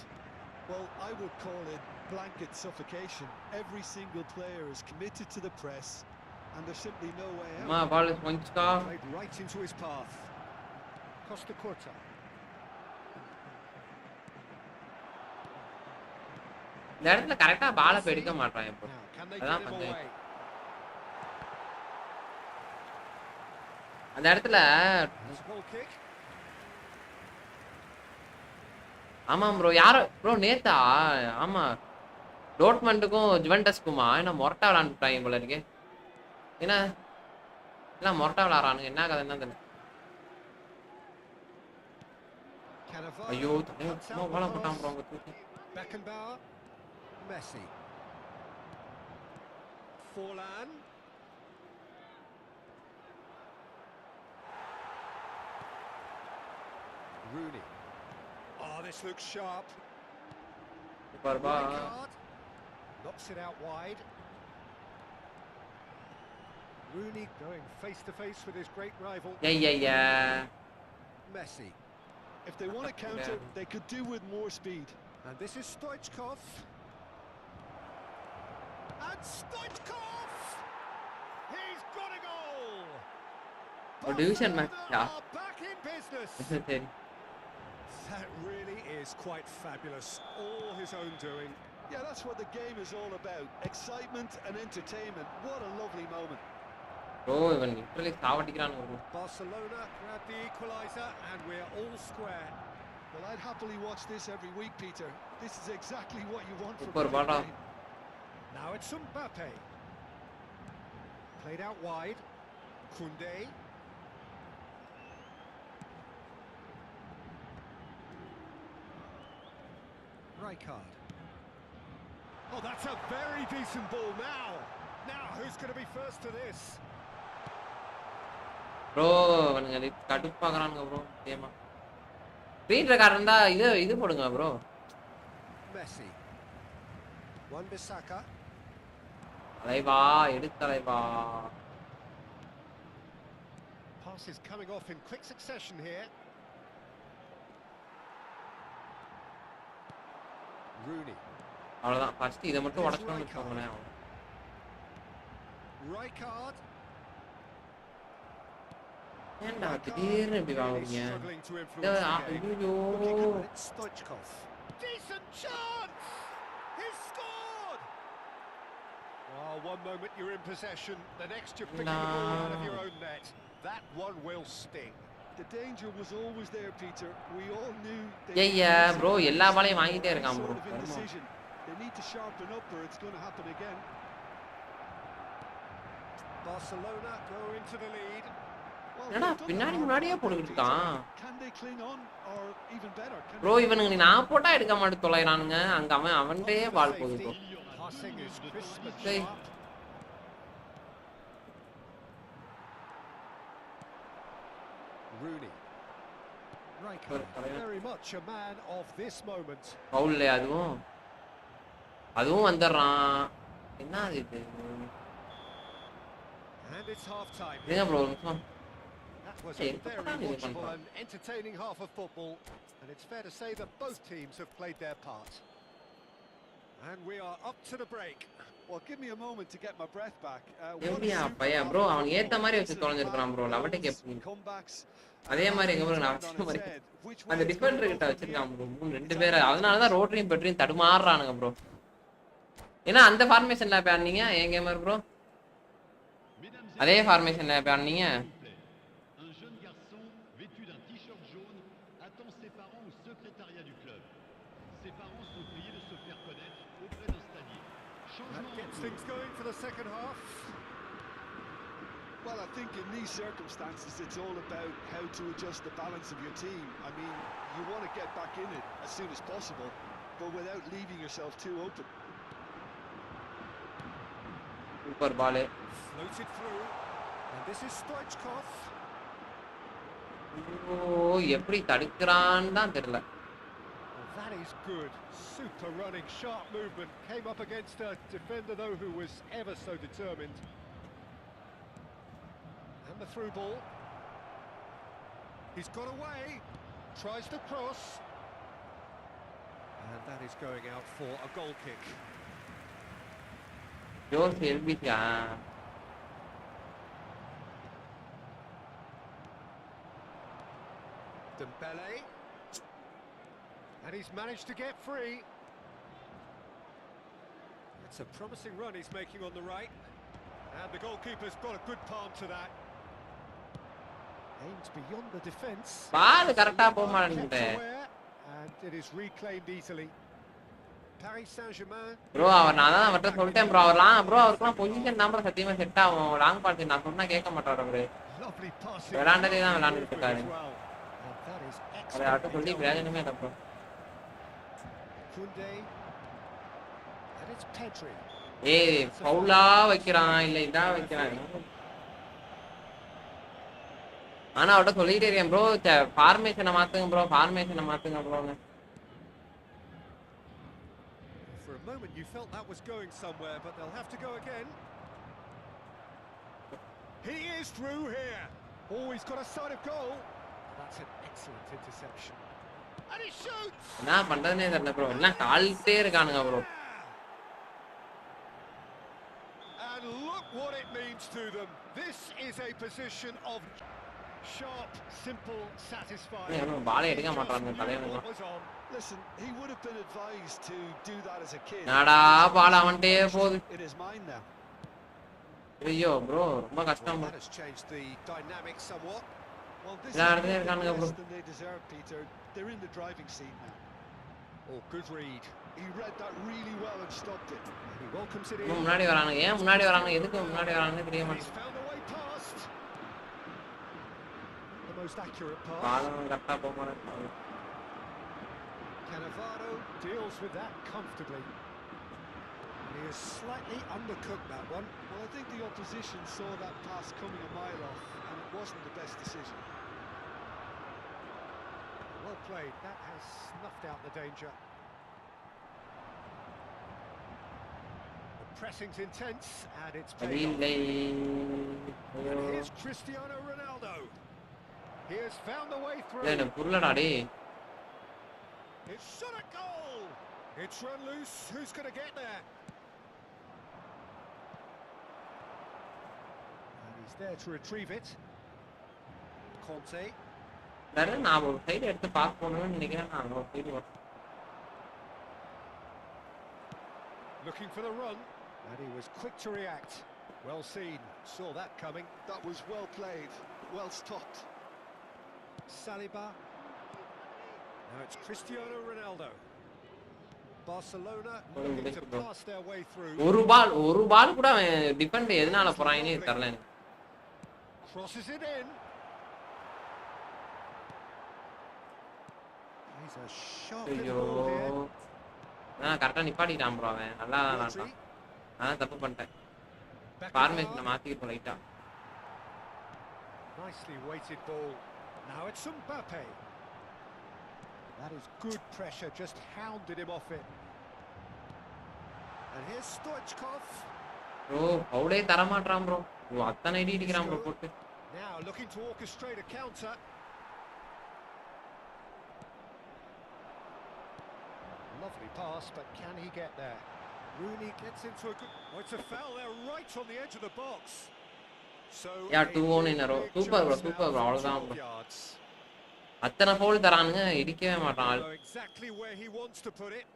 Well, I would call it blanket suffocation. Every single player is committed to the press, and there's simply no way out. Ma ball is Wanchka. Played right into his path. Costa Curta. இந்த இடத்துல கரெக்ட்டா பாலை எடுக்க மாட்டான் இப்போ. அதான் பண்றேன். அந்த இடத்துல ஆமா ப்ரோ யாரோ ப்ரோ நேத்தா ஆமா டோட்மண்டுக்கும் ஜுவென்டஸ்க்குமா என்ன மொரட்டா விளையாண்டுட்டாங்க போல இருக்கு. என்ன எல்லாம் மொரட்டா விளையாடுறானுங்க, என்ன கதை என்ன தெரியல. ஐயோ சும்மா பால போட்டான் ப்ரோ அவங்க தூக்கி. Messi. Forlan. Rooney. Oh, this looks sharp. Knocks it out wide. Rooney going face to face with his great rival. Yeah. Messi. If they want to counter, they could do with more speed. And this is Stoichkov. And Stoichkov! He's got a goal! Oh, division match, yeah. Back in business. That really is quite fabulous. All his own doing. Yeah, that's what the game is all about. Excitement and entertainment. What a lovely moment. Oh, even literally சாவடிக்குறானுங்க bro. Barcelona grab the equalizer and we're all square. Well, I'd happily watch this every week, Peter. This is exactly what you want Super from a game. Now it's Mbappe. Played out wide. Koundé. Rijkaard. Oh, that's a very decent ball now. Now, who's going to be first to this? Bro, அவனுங்க கடுப்பாக்குறானுங்க bro. ஏமா screen record இருந்தா இது போடுங்க bro. Messi. Wan-Bissaka. தலைவா எடுத்தலைவா. Passes coming off in quick succession here. Rooney. அவ்வளவுதான் first இத மட்டும் உடைச்சோம்னு வெச்சுக்கோங்களேன். Rijkaard. ஏன்டா திடீர்னு இப்படி வாங்குறீங்க? ஐயோ. Decent chance. He's scored. Well, one moment you're in possession, the next you're picking the ball out of your own net. That one will sting. The danger was always there, Peter. We all knew. Yeah, bro. எல்லா பாலையும் வாங்கிட்டே இருக்கான் bro. They need to sharpen up or it's going to happen again. Barcelona go into the lead. என்னடா பின்னாடி முன்னாடியே போட்டுட்டு இருக்கான். Can they cling on or even better? bro இவனுங்க நான் போட்டா எடுக்க மாட்டே தொலைறானுங்க. அங்க அவன்டே பால் போகுது bro. Passing is crisp. Rooney. Rijkaard, very much a man of this moment. பவுல்ல அதுவும் வந்துறான். என்ன இது? And it's half time. என்ன bro? That was a very watchable and entertaining half of football, and it's fair to say that both teams have played their part. And we are up to the break. Well, give me a moment to get my breath back. எப்படியா பையா bro அவன் ஏத்த மாதிரி வச்சு தொலைஞ்சிருக்கான் bro. லவட்டே gap. அதே மாதிரி எங்க bro நான் வச்ச மாதிரி அந்த டிஃபெண்டர் கிட்ட வச்சிருக்கான் bro. ரெண்டு பேர் அதனால தான் ரோட்டரியும் பெட்ரியும் தடுமாறறானுங்க bro. ஏன்னா அந்த ஃபார்மேஷன்ல பான்னீங்க ஏன் கேமர் bro? அதே ஃபார்மேஷன்ல பான்னீங்க. Un jeune garçon vêtu d'un t-shirt jaune attend ses parents au secrétariat du club. Ses parents sont priés de se faire connaître auprès d'un stadier. That gets things going for the second half. Well, I think in these circumstances it's all about how to adjust the balance of your team. I mean, you want to get back in it as soon as possible, but without leaving yourself too open. Super ball. Floated through, and this is Stoichkov. Oh, எப்படி தடுக்கறான்னு தான் தெரியல. That is good. Super running, sharp movement. Came up against a defender though who was ever so determined. And the through ball. He's got away. Tries to cross. And that is going out for a goal kick. Jose எல்பியா. Dembele. And he's managed to get free. It's a promising run he's making on the right. And the goalkeeper's got a good palm to that. Aims beyond the defence. பால் கரெக்ட்டா போக மாட்டேங்குது. And it is reclaimed easily. Paris Saint-Germain. bro நான் தான் அவர்ட்ட சொல்லிட்டேன் bro அவருக்குலாம் position தான் bro சத்தியமா set ஆகும். லாங் பாஸ் நான் சொன்னா கேட்க மாட்டாரு bro. Lovely passing. விளையாண்டதே தான் விளையாண்டுட்டு இருக்காரு. That is அதை அவர்ட்ட சொல்லி பிரயோஜனமே இல்ல bro. Kunde. And it's Pedri. ஏய் ஃபவுலா வைக்கிறான் இல்ல இதா வைக்கிறான். ஆனா அவர்ட்ட சொல்லிட்டே இருக்கேன் bro ஃபார்மேஷனை மாத்துங்க bro. For a moment you felt that was going somewhere, but they'll have to go again. He is through here. Oh, he's got a sight of goal. That's an excellent interception. And he shoots. என்ன பண்றதுனே தெரியல bro. எல்லாம் கால்ட்டே இருக்கானுங்க bro. And look what it means to them. This is a position of sharp, simple, satisfying. பாலே எடுக்க மாட்டாங்க தலைவனுங்க. Listen, he would have been advised to do that as a kid. நாடா பால் அவன்ட்டே போகுது. It is mine now. ஐயோ bro ரொம்ப கஷ்டம். That has changed the dynamic somewhat. Well, this is less than they deserve, Peter. They're in the driving seat now. Oh, good read. He read that really well and stopped it. He welcomes it in. முன்னாடி வரானுங்க. ஏன் முன்னாடி வரானுங்க? எதுக்கு முன்னாடி வரானுங்க தெரிய He's மாட்டேங்குது. found a way past. The most accurate pass. பாலும் கரெக்ட்டா போக மாட்டேங்குது. Cannavaro deals with that comfortably. And he is slightly undercooked that one. Well, I think the opposition saw that pass coming a mile off, and it wasn't the best decision. Well played. That has snuffed out the danger. The pressing's intense, and it's paid off. And here's Cristiano Ronaldo. He has found the way through. எனக்கு புரியலடா டேய். It's shot at goal. It's run loose. Who's going to get there? And he's there to retrieve it. Conte. நான் ஒரு side எடுத்து pass பண்ணணும்னு நினைக்கிறேன். நான் ஒரு side Looking for the run, and he was quick to react. Well seen, saw that coming. That was well played, well stopped. Saliba. Now it's Cristiano Ronaldo. Barcelona looking to pass their way through. ஒரு பால் கூட defend எதனால போறாங்கன்னு தெரியல எனக்கு. Crosses it in. He's a sharp little ball here. நான் கரெக்டா நிப்பாட்டிட்டான் bro அவன். நல்லா ஆடுறான். நான் தப்பு பண்ணிட்டேன். ஃபார்மேஷனை மாத்திட்டு லைட்டா. Nicely weighted ball. Now it's Mbappe. That is good pressure, just hounded him off it. And here's Stoichkov. Bro பவுலே தர மாட்டான் ப்ரோ. அத்தனை ஐடி அடிக்கிறான் ப்ரோ போட்டு. Now looking to orchestrate a counter. Lovely pass, but can he get there? Rooney gets into a good... Oh, it's a foul there right on the edge of the box. So yeah, 2-1 in a row. Super bro. அவ்வளவுதான் bro. அத்தனை foul தரானுங்க இடிக்கவே மாட்டான் ஆள். Exactly where he wants to put it.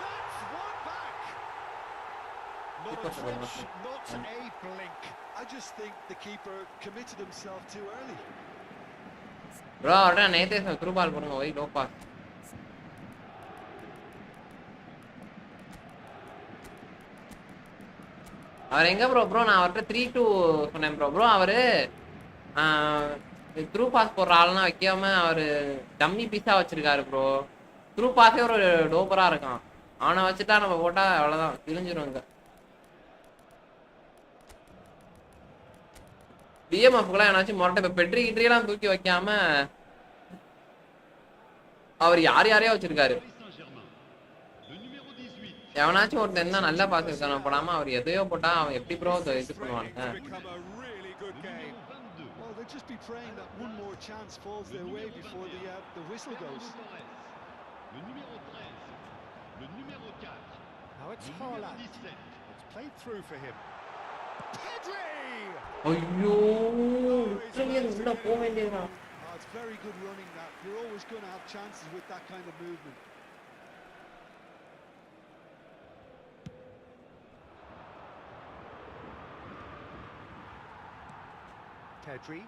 That's one back. Not a touch, not a blink. I just think the keeper committed himself too early. Bro அவர்ட்ட நேத்தே through பால் போடுங்க Y low pass. அவர் எங்க bro நான் அவர்கிட்ட 3-2 சொன்னேன் bro அவரு through pass போடுற ஆள்னா வைக்காம அவரு டம்மி பீஸா வச்சிருக்காரு ப்ரோ. த்ரூ பாஸே ஒரு டோப்பரா இருக்கான். அவனை வச்சுட்டா நம்ம போட்டா அவ்வளவுதான் கிழிஞ்சிருவாங்க. பிஎம்எஃப்லாம் என்னாச்சும் மொரட்டை இப்போ பெட்ரி கிட்ரியெல்லாம் தூக்கி வைக்காம அவர் யாரையோ வச்சிருக்காரு. எவனாச்சும் ஒருத்தன் என்ன நல்லா பாஸ் இருக்கான போடாம அவர் எதையோ போட்டா அவன் எப்படி ப்ரோ இது பண்ணுவானுங்க. ஐயோ உள்ள போக வேண்டியதுடா. It's very good running that. You're always going to have chances with that kind of movement. Pedri.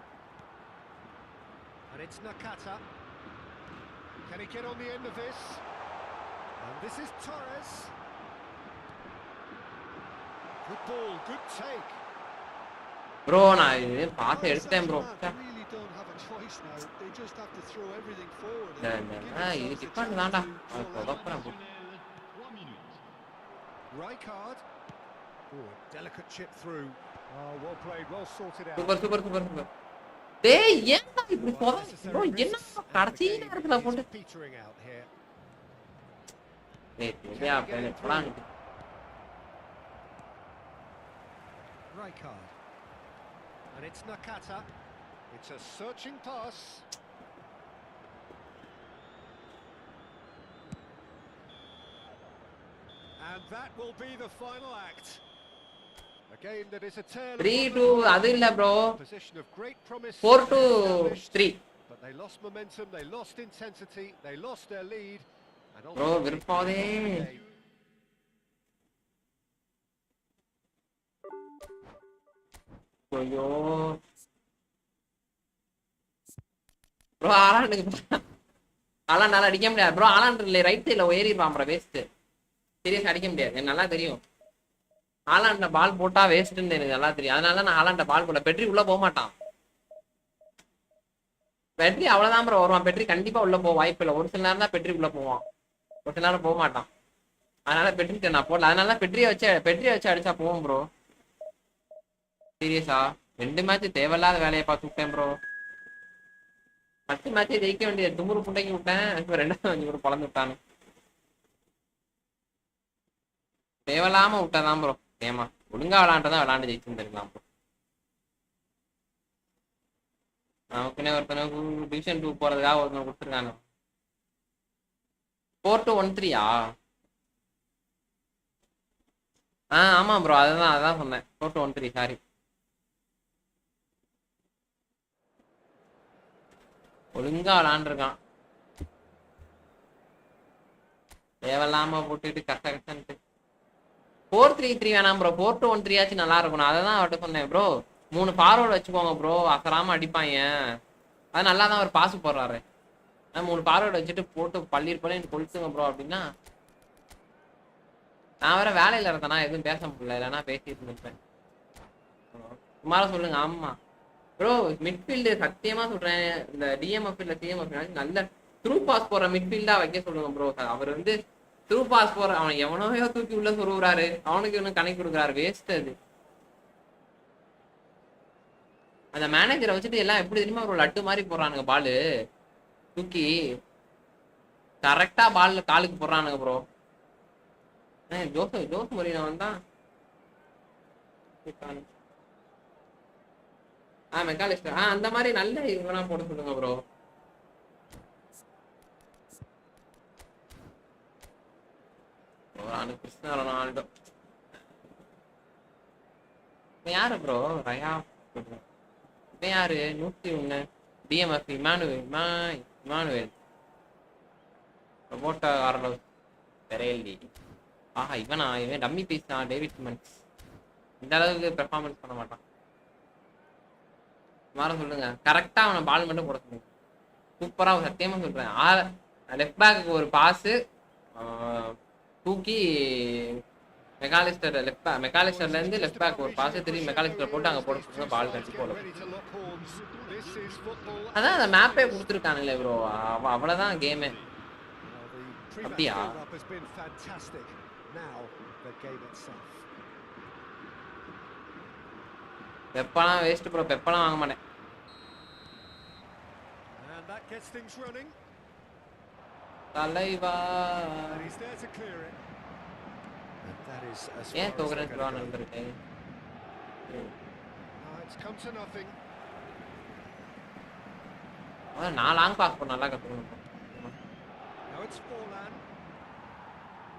And it's Nakata. Can he get on the end of this? And this is Torres. Good ball, good take. Bro நான் இது pass எடுத்தேன் bro. இது tiffin தான்டா. சொதப்புறேன் bro. Rijkaard. Oh, delicate chip through. Oh, well played, well sorted out. Super. டேய் ஏன்டா இப்படி சொதப்பு bro என்ன கடைசி நேரத்துல போட்டு petering out here. டேய் அப்படியே போலாம். Rijkaard. And it's Nakata. It's a searching pass. And that will be the final act. Again, that is a tale 3-2 அது இல்ல bro. position of great promise. 4-3. But they lost momentum, they lost intensity, they lost their lead. And bro விருப்பாதே. ஐயோ bro ஆலாண்டால அடிக்க முடியாது bro. ஆலாண்ட் இல்லை right சைடில் ஏறிடுவான் bro. Waste serious அடிக்க முடியாது எனக்கு நல்லா தெரியும். ஆலாண்ட பால் போட்டா வேஸ்ட்ன்னு எனக்கு நல்லா தெரியும். அதனால நான் ஆலாண்ட பால் போட. பெட்ரி உள்ள போக மாட்டான். பெட்ரி அவ்வளவுதான் ப்ரோ வருவான். பெட்ரி கண்டிப்பா உள்ள போக வாய்ப்பு இல்லை. ஒரு சில நேரம் தான் பெட்ரி உள்ள போவான். ஒரு சில நேரம் போக மாட்டான். அதனால பெட்ரிக்கு நான் போடல. அதனால பெட்ரியை வச்சு அடிச்சா போவோம் ப்ரோ. சீரியஸா 2 மேட்ச் தேவையில்லாத வேலையை பார்த்து விட்டேன் ப்ரோ. 10 மேட்சை ஜெயிக்க வேண்டியது துமுறு புண்டைக்கு விட்டேன். இப்போ 2 பழந்து விட்டானு தேவையில்லாம விட்டாதான் ப்ரோ. ஏமா ஒழுங்கா விளாண்டதான் விளாண்டு ஜெயிச்சுருந்துருக்கலாம். நமக்குன்னே ஒருத்தனுக்கு டிவிஷன் 2 போறதுக்காக ஒருத்தனை கொடுத்துருக்காங்க. 4-1-3 ஆமா ப்ரோ, அதான் சொன்னேன். 4-1-3 சாரி. ஒழுங்கா விளாண்டுருக்கான். தேவையில்லாம போட்டுட்டு கஷ்டன்ட்டு 4-3-3 வேணாம் ப்ரோ. 4-2-1-3 ஆச்சு நல்லா இருக்கும். நான் அதை தான் அவர்கிட்ட சொன்னேன் ப்ரோ. 3 ஃபார்வர்டு வச்சுக்கோங்க ப்ரோ, அசராம அடிப்பாங்க. அது நல்லா தான் அவர் பாசு போடுறாரு. 3 ஃபார்வர்டு வச்சுட்டு போட்டு பள்ளின்னு கொளுத்துங்க ப்ரோ அப்படின்னா, நான் வேற வேலையில இருந்தேனா எதுவும் பேச முடியல, இல்லைன்னா பேசிட்டு இருப்பேன். சுமாரா சொல்லுங்க. ஆமா ப்ரோ, மிட்ஃபீல்டு சத்தியமா சொல்றேன், இந்த டிஎம்எஃப் இல்ல சிஎம்எஃப் நல்ல த்ரூ பாஸ் போற மிட்ஃபீல்டா வைக்க சொல்லுங்க ப்ரோ. அவர் வந்து த்ரூ பாஸ் போற அவன் எவனோயோ தூக்கி உள்ள சொருகுறாரு, அவனுக்கு இன்னும் கணக்கு கொடுக்குறாரு. வேஸ்ட் அது. அந்த மேனேஜரை வச்சுட்டு எல்லாம் எப்படி தெரியுமா ஒரு லட்டு மாதிரி போடுறானுங்க. பாலு தூக்கி கரெக்டா பால்ல காலுக்கு போடுறானுங்க ப்ரோ. ஜோஸ் மொரினோ வந்தா மெக்காலிஸ்டர் அந்த மாதிரி நல்ல இவனா போட சொல்லுங்க ப்ரோ. கிறிஸ்டியானோ ரொனால்டோ யாரு ப்ரோ? ரயா இவன் யாரு? 101 டிஎம்எஃப் இமானுவேல் ரோபோட்டா கார்லோஸ் பெரேல்லி. இவன் டம்மி பீஸ் தான். டேவிட் சிமன்ஸ் இந்த அளவுக்கு பெர்ஃபார்மன்ஸ் பண்ண மாட்டான். மாற சொல்லுங்க. கரெக்டா அவனை பால் மட்டும் போட சொல்லுங்க. சூப்பரா சத்தியமா சொல்றேன். லெஃப்ட் பேக்கு ஒரு பாஸ் தூக்கி மெக்காலிஸ்டர்ல இருந்து லெஃப்ட் பேக் ஒரு பாஸ் திரும்பி மெக்காலிஸ்டர் போட்டு அங்க போட சொல்லுங்க. பால் கட்டி போட. அதான் அந்த மேப்பே கொடுத்துருக்கானுங்களே ப்ரோ. அவ்வளவுதான் கேமே. அப்படியா? பெப்பெல்லாம் வேஸ்ட் ப்ரோ. பெப்பெல்லாம் வாங்க மாட்டேன். தலைவா ஏன் தோக்குறேன்னு சொல்லுவா நண்பருக்கு. நான் லாங் பாஸ் பண்ண நல்லா கத்துக்கணும்.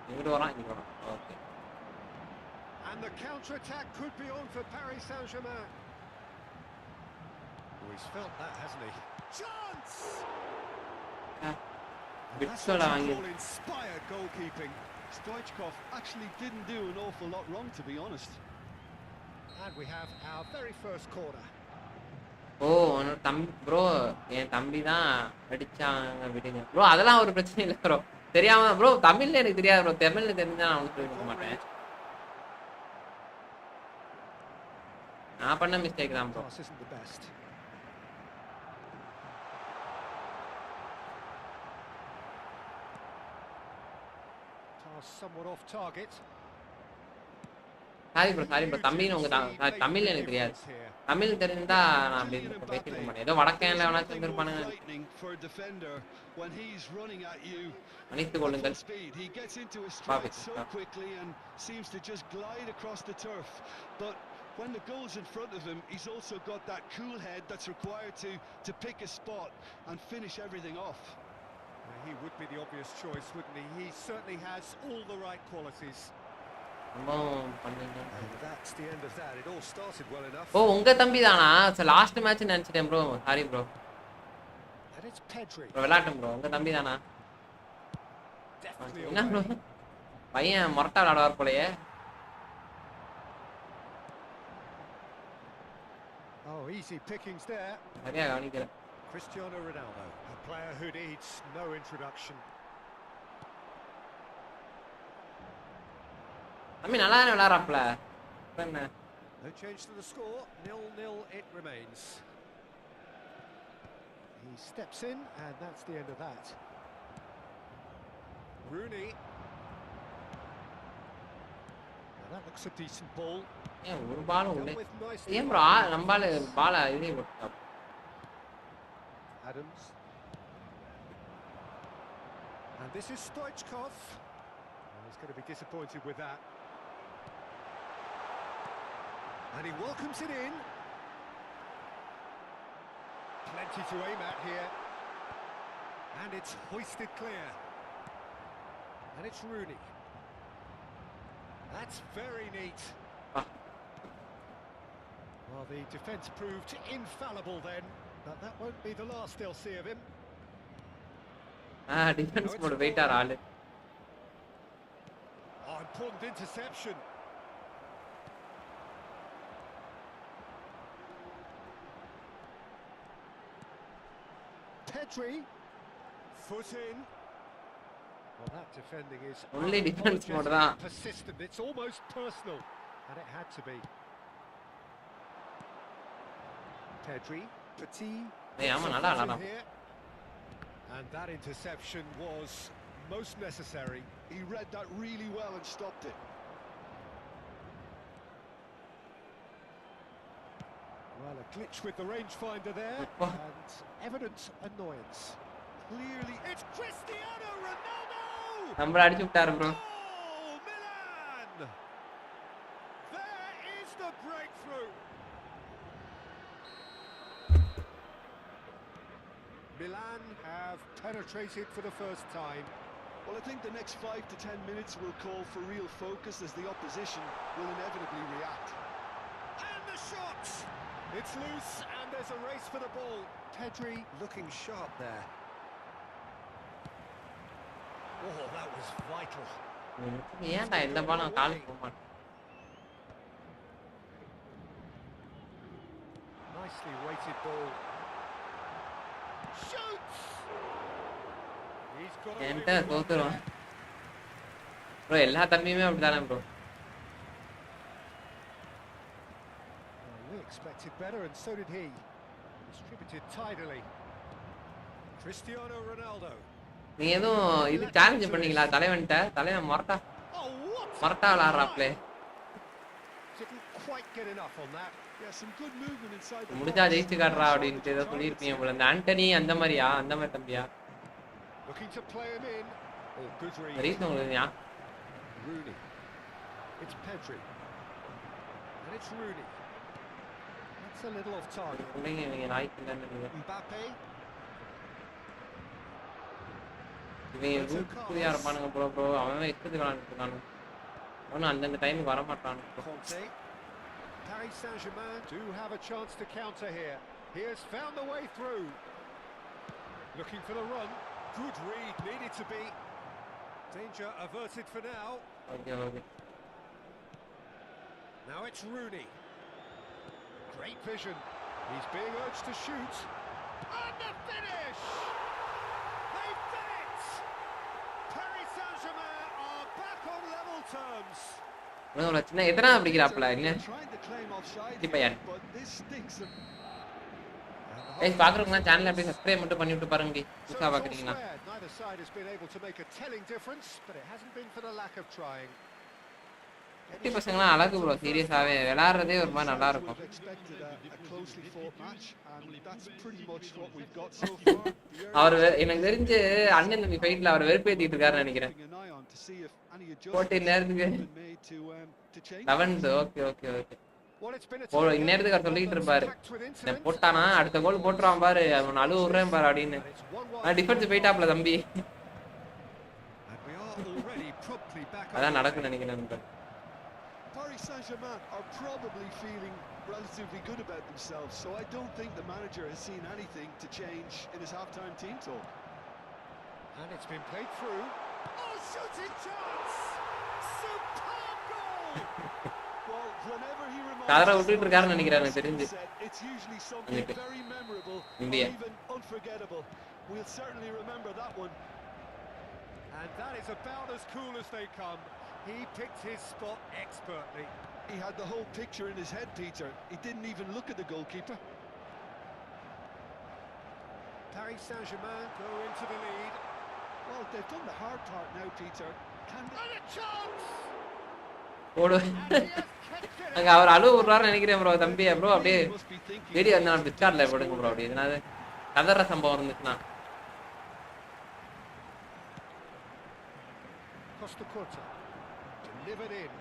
இங்கிட்டு வரான் இங்கிட்டு வரான். Okay. And the counter attack could be on for Paris Saint-Germain. Oh, he's felt that, hasn't he? Chance! That's what I call inspired goalkeeping. Stoichkov actually didn't do an awful lot wrong, to be honest. And we have our very first corner. Bro என் தம்பி தான் அடிச்சாங்க விடுங்க bro. அதெல்லாம் ஒரு பிரச்சனை இல்லை bro. தெரியாம ப்ரோ, தமிழ்ல எனக்கு தெரியாது ப்ரோ. தமிழ்ல தெரிஞ்சா நான் ஒன்றும் சொல்லிக்க மாட்டேன். நான் பண்ண மிஸ்டேக் தான் bro. Somewhat off target. Sorry bro. தமிழ்னு உங்க தமிழ் எனக்கு தெரியாது. தமிழ் தெரிஞ்சா நான் அப்படி பேசிக்க மாட்டேன். ஏதோ வடக்கேன்ல வேணா செஞ்சிருப்பானுங்க. மன்னித்துக் கொள்ளுங்கள். When the goal's in front of him, he's also got that cool head that's required to pick a spot and finish everything off. He would be the obvious choice, wouldn't he? He certainly has all the right qualities. That's the end of that. It all started well enough. உங்க தம்பி தானா? Last match நினைச்சிட்டேன் bro. Sorry bro. And it's Pedri. விளையாட்டும் bro. உங்க தம்பி தானா? என்ன bro? பையன் மொரட்டா விளையாடுவார் போலயே. Oh, easy pickings there. சரியா கவனிக்கல. Cristiano Ronaldo, a player who needs no introduction. நல்லா விளையாடுறாப்ல. என்ன? No change to the score. 0-0 it remains. He steps in, and that's the end of that. Rooney. Now that looks a decent ball. ஒரு பால் உள்ள. ஏன் bro நம்மால பால் இதே போட்டா. Adams. And this is Stoichkov. He's going to be disappointed with that. And he welcomes it in. Plenty to aim at here. And it's hoisted clear. And it's Rooney. That's very neat. Well, the defence proved infallible then, but that won't be the last they'll see of him. Defense mode wait ஆளு. Oh, important interception. Pedri, foot in. Well, that defending is Only defense mode தான். persistent. It's almost personal, and it had to be. Pedri, Petit. ஆமா நல்லா ஆடலாம். And that interception was most necessary. He read that really well and stopped it. Well, a glitch with the rangefinder there, and evident annoyance. Clearly, it's Cristiano Ronaldo! நம்மள அடிச்சு விட்டாரு bro. Oh, Milan! There is the breakthrough. Milan have penetrated for the first time. Well, I think the next 5 to 10 minutes will call for real focus as the opposition will inevitably react. And the shot! It's loose and there's a race for the ball. Pedri looking sharp there. Oh, that was vital. ஏன்டா இந்த பாலம் கால் போக மாட்டேன். Nicely weighted ball. Shoots! He's got a என்கிட்ட தோத்துரும். Bro எல்லா தம்பியுமே அப்படிதானே bro. We expected better and so did he. Distributed tidily. Cristiano Ronaldo. நீ எதுவும் இது சேலஞ்ச் பண்ணீங்களா தலைவன்ட்ட? தலைவன் மொரட்டா விளையாடுறா play. Didn't quite get enough on that. Yeah, some good movement inside the முடிஞ்சா ஜெயிச்சு காட்டுறா அப்படின்ட்டு ஏதோ சொல்லியிருப்பீங்க போல. இந்த ஆண்டனி அந்த மாதிரியா? அந்த மாதிரி தம்பியா? Looking to play him in. Oh, good read. Reason உங்களுக்கு Rooney. It's Pedri. And it's Rooney. That's a little off target. பிள்ளைங்க இவங்க நாய்க்கு இல்லைன்னு. Mbappe. இவங்க புரியா இருப்பானுங்க ப்ரோ ப்ரோ. அவன் இஷ்டத்துக்கு விளாண்டுட்டு இருக்கானு. அவனும் அந்தந்த டைமுக்கு வர மாட்டானு. Conte. Paris Saint-Germain do have a chance to counter here. He has found the way through. Looking for the run. Good read, needed to be. Danger averted for now. Okay okay. Now it's Rooney. Great vision. He's being urged to shoot. And the finish! They've done it! Paris Saint-Germain are back on level terms. ஒரு சின்ன எதனா பிடிக்கிறாப்ல இல்ல. பையன். ஏய் பாக்குறவங்க சேனலை அப்படியே subscribe மட்டும் பண்ணி விட்டு பாருங்க. புதுசா பாக்குறீங்களா? Neither side has been able to make a telling difference, but it hasn't been for the lack of trying. குட்டி பசங்கலாம் அழகு ப்ரோ. சீரியஸாவே விளையாடுறதே ஒரு மாதிரி நல்லா இருக்கும். அவர் எனக்கு தெரிஞ்சு அண்ணன் தம்பி ஃபைட்ல அவர் வெறுப்பேத்திட்டு இருக்காருன்னு நினைக்கிறேன். 14 நேரத்துக்கு 11 ஓகே ஓகே ஓகே. இந்நேரத்துக்கு அவர் சொல்லிட்டு இருப்பாரு போட்டானா அடுத்த கோல் போட்டுருவான் பாரு அவன் அழுவ விடுறேன் பாரு அப்படின்னு. டிஃபென்ஸ் போயிட்டாப்ல தம்பி. அதான் நடக்குன்னு நினைக்கிறேன். Paris Saint-Germain are probably feeling relatively good about themselves, so I don't think the manager has seen anything to change in his half-time team talk. And it's been played through. Oh, shooting chance! Superb goal! Well, whenever he reminds us, it's usually something very memorable, or even unforgettable. We'll certainly remember that one. And that is about as cool as they come. He picked his spot expertly. He had the whole picture in his head, Peter. He didn't even look at the goalkeeper. Paris Saint-Germain go into the lead. Well, they've done the hard part now, Peter. Can they... And a chance! அங்க அவர் அழுவ விடுறாருன்னு நினைக்கிறேன் bro தம்பி. Bro அப்படியே video வந்து நான் டிஸ்கார்ட்ல போடுங்க bro. அப்படி எதனால கதற சம்பவம் இருந்துச்சுன்னா. Delivered in.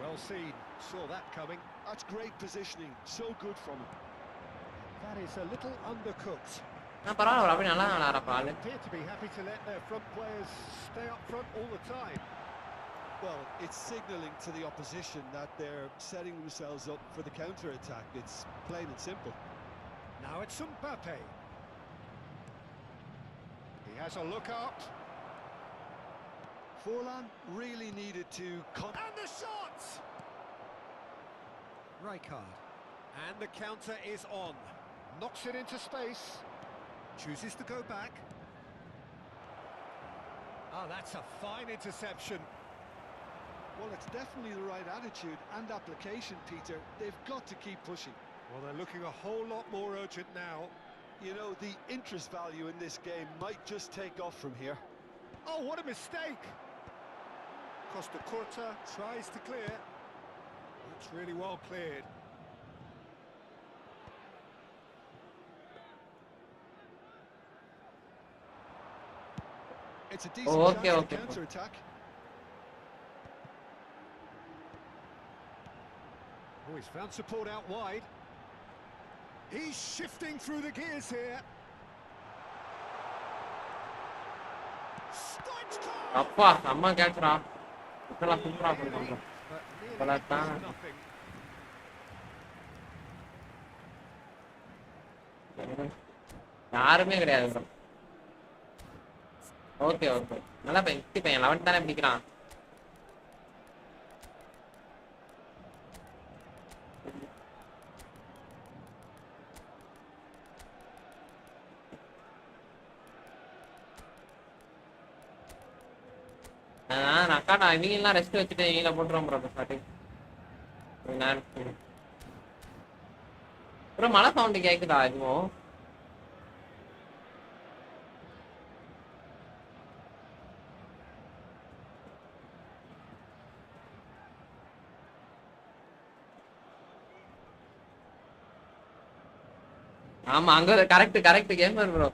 Well seen, saw that coming. That's great positioning, so good from him. That is a little undercooked. பரவாயில்ல அப்படி நல்லா விளையாடுறப்பா ஆளு. Appear to be happy to let their front players stay up front all the time. Well, it's signalling to the opposition that they're setting themselves up for the counter-attack. It's plain and simple. Now it's Mbappe. He has a look up. Forlan really needed to And the shot! Rijkaard. And the counter is on. Knocks it into space. Chooses to go back. Oh, that's a fine interception. Well, it's definitely the right attitude and application, Peter. They've got to keep pushing. Well, they're looking a whole lot more urgent now. You know, the interest value in this game might just take off from here. Oh, what a mistake! Costa Curta tries to clear. That's really well cleared. It's a decent chance okay. to counter-attack. Oh, he's found support out wide. He's shifting through the gears here. Strikes card! அப்பா அம்மா கேட்குறா இப்பெல்லாம் சூப்பரா பண்ணுறோம் But nearly இப்பெல்லாம் தான் does nothing. யாருமே கிடையாது bro. ஓகே நல்லா பையன் 11 தானே பிடிக்கிறான். அக்காடா இவங்கெல்லாம் ரெஸ்ட் வச்சுட்டு இவங்கள போட்டுருவோம் ப்ரோ ஸ்டார்டிங். ப்ரோ மழை சவுண்டு கேட்குதா இதுவும்? ஆமா அங்க கரெக்ட் கேமர் ப்ரோ.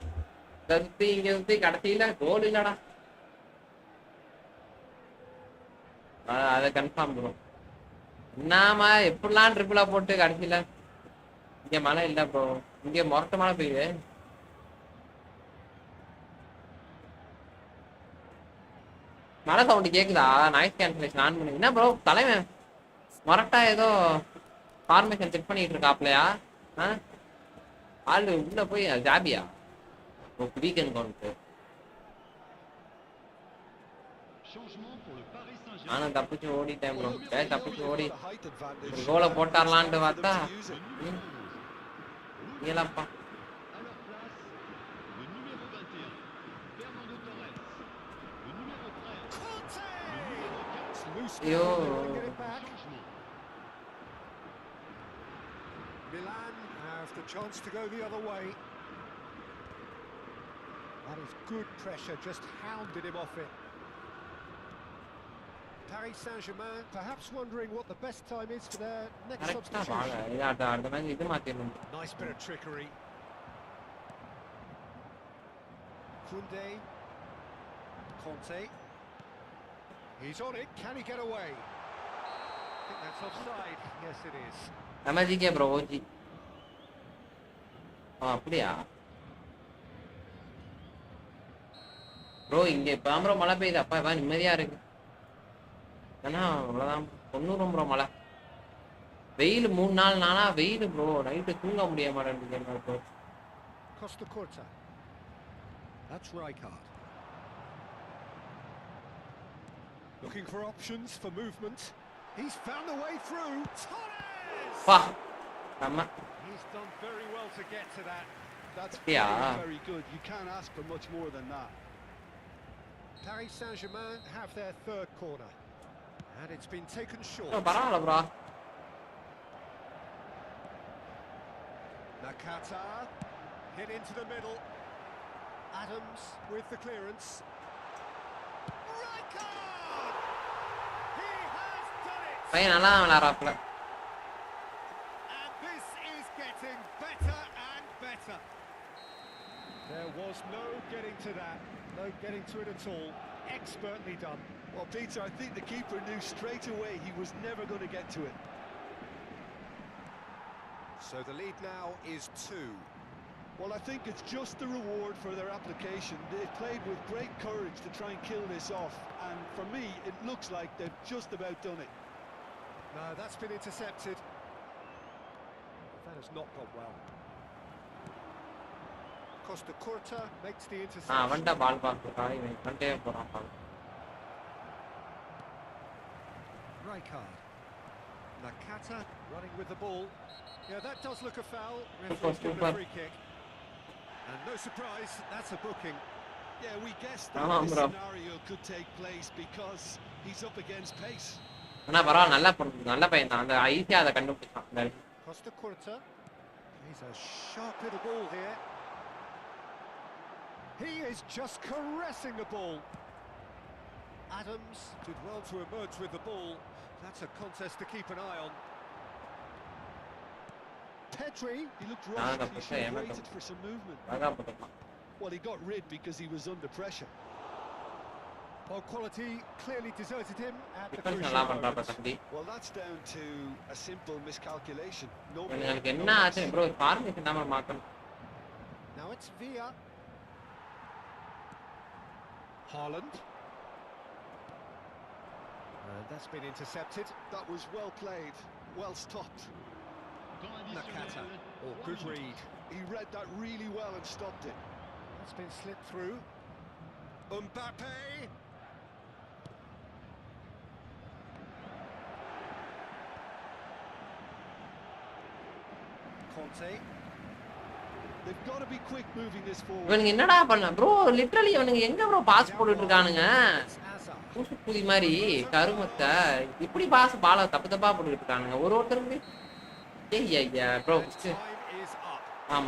சுத்தி இங்க சுத்தி கடைசியில கோல் இல்லடா. அதை கன்ஃபார்ம் ப்ரோ. என்னமா எப்படிலாம் ட்ரிபிளா போட்டு கடைசியில இங்க மழை இல்ல ப்ரோ. இங்க மொரட்ட மழை பெய்யுது. மழை சவுண்டு கேக்குதா? நாய்ஸ் கேன்சலேஷன் ஆன் பண்ணி என்ன ப்ரோ தலைவன் மொரட்டா ஏதோ ஃபார்மேஷன் செக் பண்ணிட்டு இருக்காப்லையா? ஆளு உள்ள போய் ஜாபியா வீக்கெண்ட் கவுண்ட். நானும் தப்பிச்சு ஓடிட்டேன் ப்ரோ. தப்பிச்சு ஓடி ஒரு கோலை போட்டாரலான்ட்டு பார்த்தா ஏலப்பா. ஐயோ Milan have the chance to go the other way. That is good pressure, just hounded him off it. Paris Saint-Germain perhaps wondering what the best time is for their next substitution. Nice bit of trickery. Koundé. Conte. He's on it, can he get away? I think that's offside. Yes, it is. MSG bro OG. அப்படியா bro? இங்க இப்ப bro மழை பெய்யுது. அப்பா இவன் நிம்மதியா இருக்கு. ஏன்னா அவ்வளவுதான் 90 ப்ரோ மழை. வெயில் 3-4 நாளா வெயில் ப்ரோ. நைட்டு தூங்க முடிய மாட்டேங்குது bro. Costa Curta. That's Rijkaard. Looking for options for movement. He's found a way through. Torres! பா அம்மா He's done very well to get to that. That's very good. You can't ask for much more than that. Paris Saint-Germain have their third corner. And it's been taken short. பரவாயில்ல bro. Nakata hit into the middle. Adams with the clearance. Rijkaard! He has done it! பையன் நல்லா விளையாடுறாப்ல. And this is getting better and better. There was no getting to that. No getting to it at all. Expertly done. Well, Peter, I think the keeper knew straight away he was never going to get to it. So the lead now is 2. Well, I think it's just the reward for their application. They've played with great courage to try and kill this off, and for me, it looks like they've just about done it. No, that's been intercepted. That has not gone well. Costa Curta makes the interception. அவன்டா பால் பாக்குறா இவன் கண்டே போறான் பால். Rijkaard. Nakata running with the ball. Yeah, that does look a foul. Super, Referee's given super. a free kick. And no surprise, that's a booking. Yeah, we guessed that this scenario could take place because he's up against pace. ஆனா பரவாயில்ல நல்ல பையன் தான். அந்த ஈஸியா அதை கண்டுபிடிச்சான். Costa Curta. He's a sharp little ball here. He is just caressing the ball. Adams did well to emerge with the ball. That's a contest to keep an eye on. Pedri, he looked rushed. He should have waited for some movement. Well, he got rid because he was under pressure. Ball quality clearly deserted him at the crucial moment. Well, that's down to a simple miscalculation. No. Now it's Villa. Haaland. And that's been intercepted. That was well played, well stopped. Nakata. Oh, good read. He read that really well and stopped it. That's been slipped through. Mbappe. Conte. They've got to be quick moving this forward. இவனுங்க என்னடா பண்ண bro literally இவனுங்க எங்க bro pass போட்டுட்டு இருக்கானுங்க புடி மாதிரி கருமத்த இப்படி பாஸ் பால தப்பு போட்டுட்டு இருக்கானுங்க ஒருத்தருக்கு ஏய்யா bro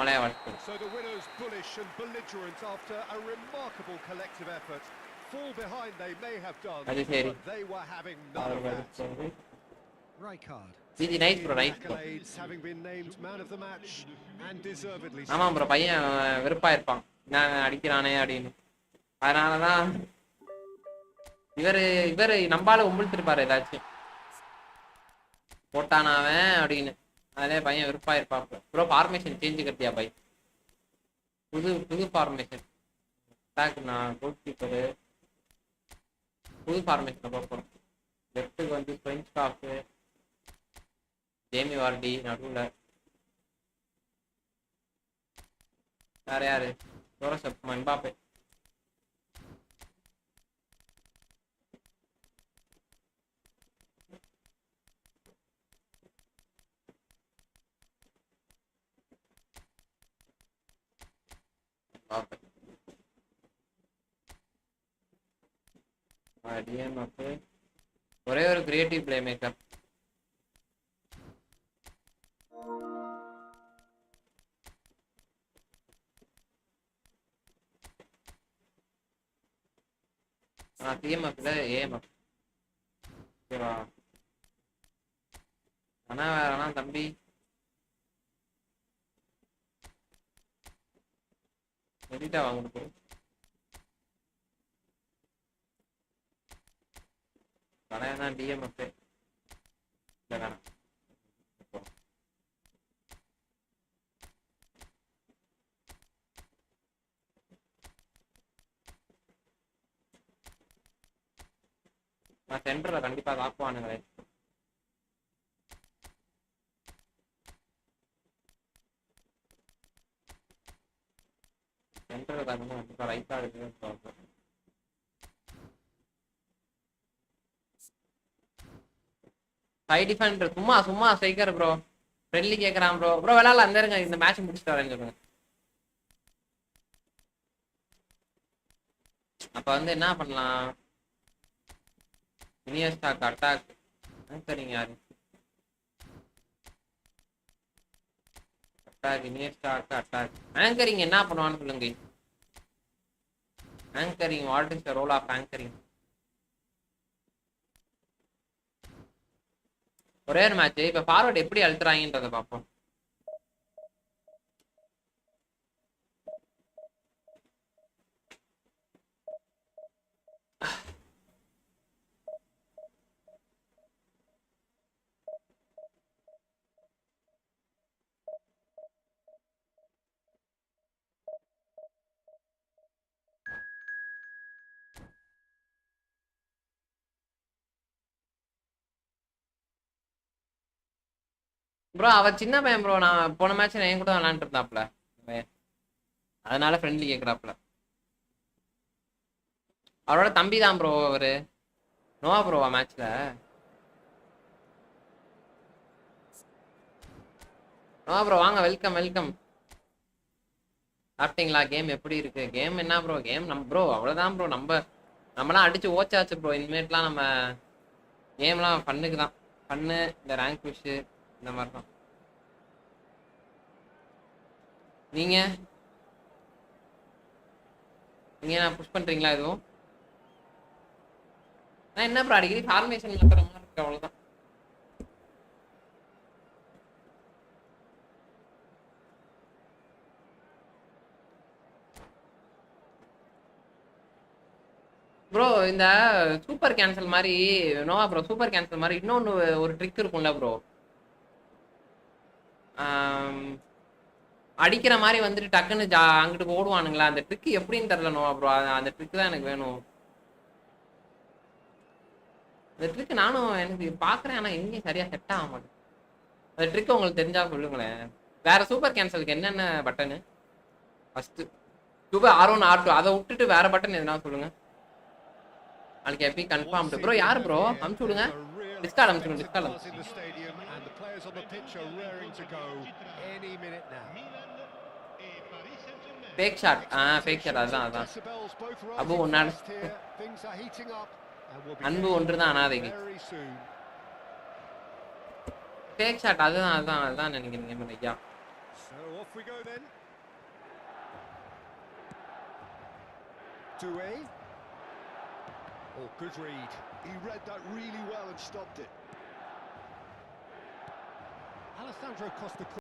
மலையா வாழ்க்கை. So the winners bullish and belligerent after a remarkable collective effort. Fall behind they may have done, but they were having none of that. Rijkaard. GG nice bro nice bro. Having been named man of the match and deservedly. ஆமா bro பையன் வெறுப்பா இருப்பான் நான் அடிக்கிறானே அப்படின்னு. அதனால தான் இவர் நம்பால உம்பிழ்த்திருப்பாரு ஏதாச்சும் போட்டானாவன் அப்படின்னு. அதே பையன் வெறுப்பா இருப்பான் ப்ரோ. ஃபார்மேஷன் சேஞ்ச் கட்டியா பை புது ஃபார்மேஷன் அட்டாக் நான் கோல் கீப்பரு புது ஃபார்மேஷன் பார்ப்போம். லெஃப்ட்டுக்கு வந்து ஃப்ரெஞ்ச் காஃபு ஜேமி வார்டி நடுவில் வேற யாரு ஜோரசப் மன்பாப்பே. ஒரே ஒரு கிரியேட்டிவ் பிளே மேக்கர் டிஎம்எஃப்ல ஏஎம்எஃப் ஓகேவா. ஆனா வேறனா தம்பி எடிட்டா வாங்கிட்டு கடையா டிஎம்எஃப் இல்லை வேணாம். நான் சென்டர்ல கண்டிப்பா தாக்குவானுங்களே. சென்டர்ல தாக்கணும் கண்டிப்பா ரைட்டா இருக்கு. சைட் டிஃபெண்டர் சும்மா ஸ்ட்ரைக்கர் ப்ரோ ஃப்ரெண்ட்லி கேக்குறான் ப்ரோ. ப்ரோ விளையாடலாம் அந்த இருங்க இந்த மேட்ச் முடிச்சுட்டு வரேன்னு சொல்லுங்க. அப்ப வந்து என்ன பண்ணலாம் இனியஸ்டாக் அட்டாக் சரிங்க யாரு அட்டாக் இனியஸ்டாக் அட்டாக் ஆங்கரிங் என்ன பண்ணுவான்னு சொல்லுங்க. Anchoring what is the role of anchoring. ஒரே ஒரு மேட்ச் இப்ப ஃபார்வர்ட் எப்படி அழுத்துறாங்கன்றத பார்ப்போம். ப்ரோ அவர் சின்ன பையன் ப்ரோ. நான் போன மேட்ச் என் கூட விளையாண்டு இருந்தாப்ல, அதனால ஃப்ரெண்ட்லி கேக்குறாப்ல. அவரோட தம்பி தான் ப்ரோ அவரு. நோவா ப்ரோவா மேட்ச்ல? நோவா ப்ரோ வாங்க, வெல்கம் வெல்கம். சாப்பிட்டீங்களா? கேம் எப்படி இருக்கு? கேம் என்ன ப்ரோ, கேம் நம்ம ப்ரோ அவ்வளோதான் ப்ரோ. நம்மலாம் அடிச்சு ஓச்சாச்சு ப்ரோ. இனிமேட்லாம் நம்ம கேம்லாம் ஃபன்னுக்கு தான். ஃபன்னு, இந்த ரேங்க் புஷ் இந்த மாதிரி தான். நீங்க நீங்க என்ன புஷ் பண்றீங்களா எதுவும்? நான் என்ன ப்ரோ அடிக்கடி ஃபார்மேஷன் மாத்துற மாதிரி இருக்கு, அவ்வளோதான். ப்ரோ இந்த சூப்பர் கேன்சல் மாதிரி, நோவா ப்ரோ சூப்பர் கேன்சல் மாதிரி இன்னொன்று ஒரு ட்ரிக் இருக்கும்ல ப்ரோ. அடிக்கிற மாதிரி வந்துட்டு டக்குன்னு அங்கிட்டு ஓடுவானுங்களா, அந்த ட்ரிக் எப்படின்னு தெரியல நோவா ப்ரோ. அந்த ட்ரிக் தான் எனக்கு வேணும். அந்த ட்ரிக் நானும் எனக்கு பார்க்குறேன், ஆனால் எங்கேயும் சரியாக செட் ஆக மாட்டேன். அந்த ட்ரிக் உங்களுக்கு தெரிஞ்சா சொல்லுங்களேன். வேற சூப்பர் கேன்சலுக்கு என்னென்ன button? First super R1 R2 அதை விட்டுட்டு வேற பட்டன் எதுனா சொல்லுங்க. நாளைக்கு எப்படி கன்ஃபார்ம் ப்ரோ? யார் ப்ரோ அனுப்பிச்சு விடுங்க. டிஸ்கார்ட் அனுப்பிச்சு Buzz Discord. in the stadium, and the players on the pitch are raring to go any minute now. Fake shot. Fake shot. அதுதான் அதுதான். Decibels both Abu rising ஒன்னாடு. fast here. Things are heating up, and we'll be அன்பு getting ஒன்று தான் underway அனாதைக்கு. very soon. Fake shot. அதுதான் அதுதான் அதுதான் நினைக்கிறீங்க ஐயா. So off we go then. Doué. Oh, good read. He read that really well and stopped it. Alessandro Costa.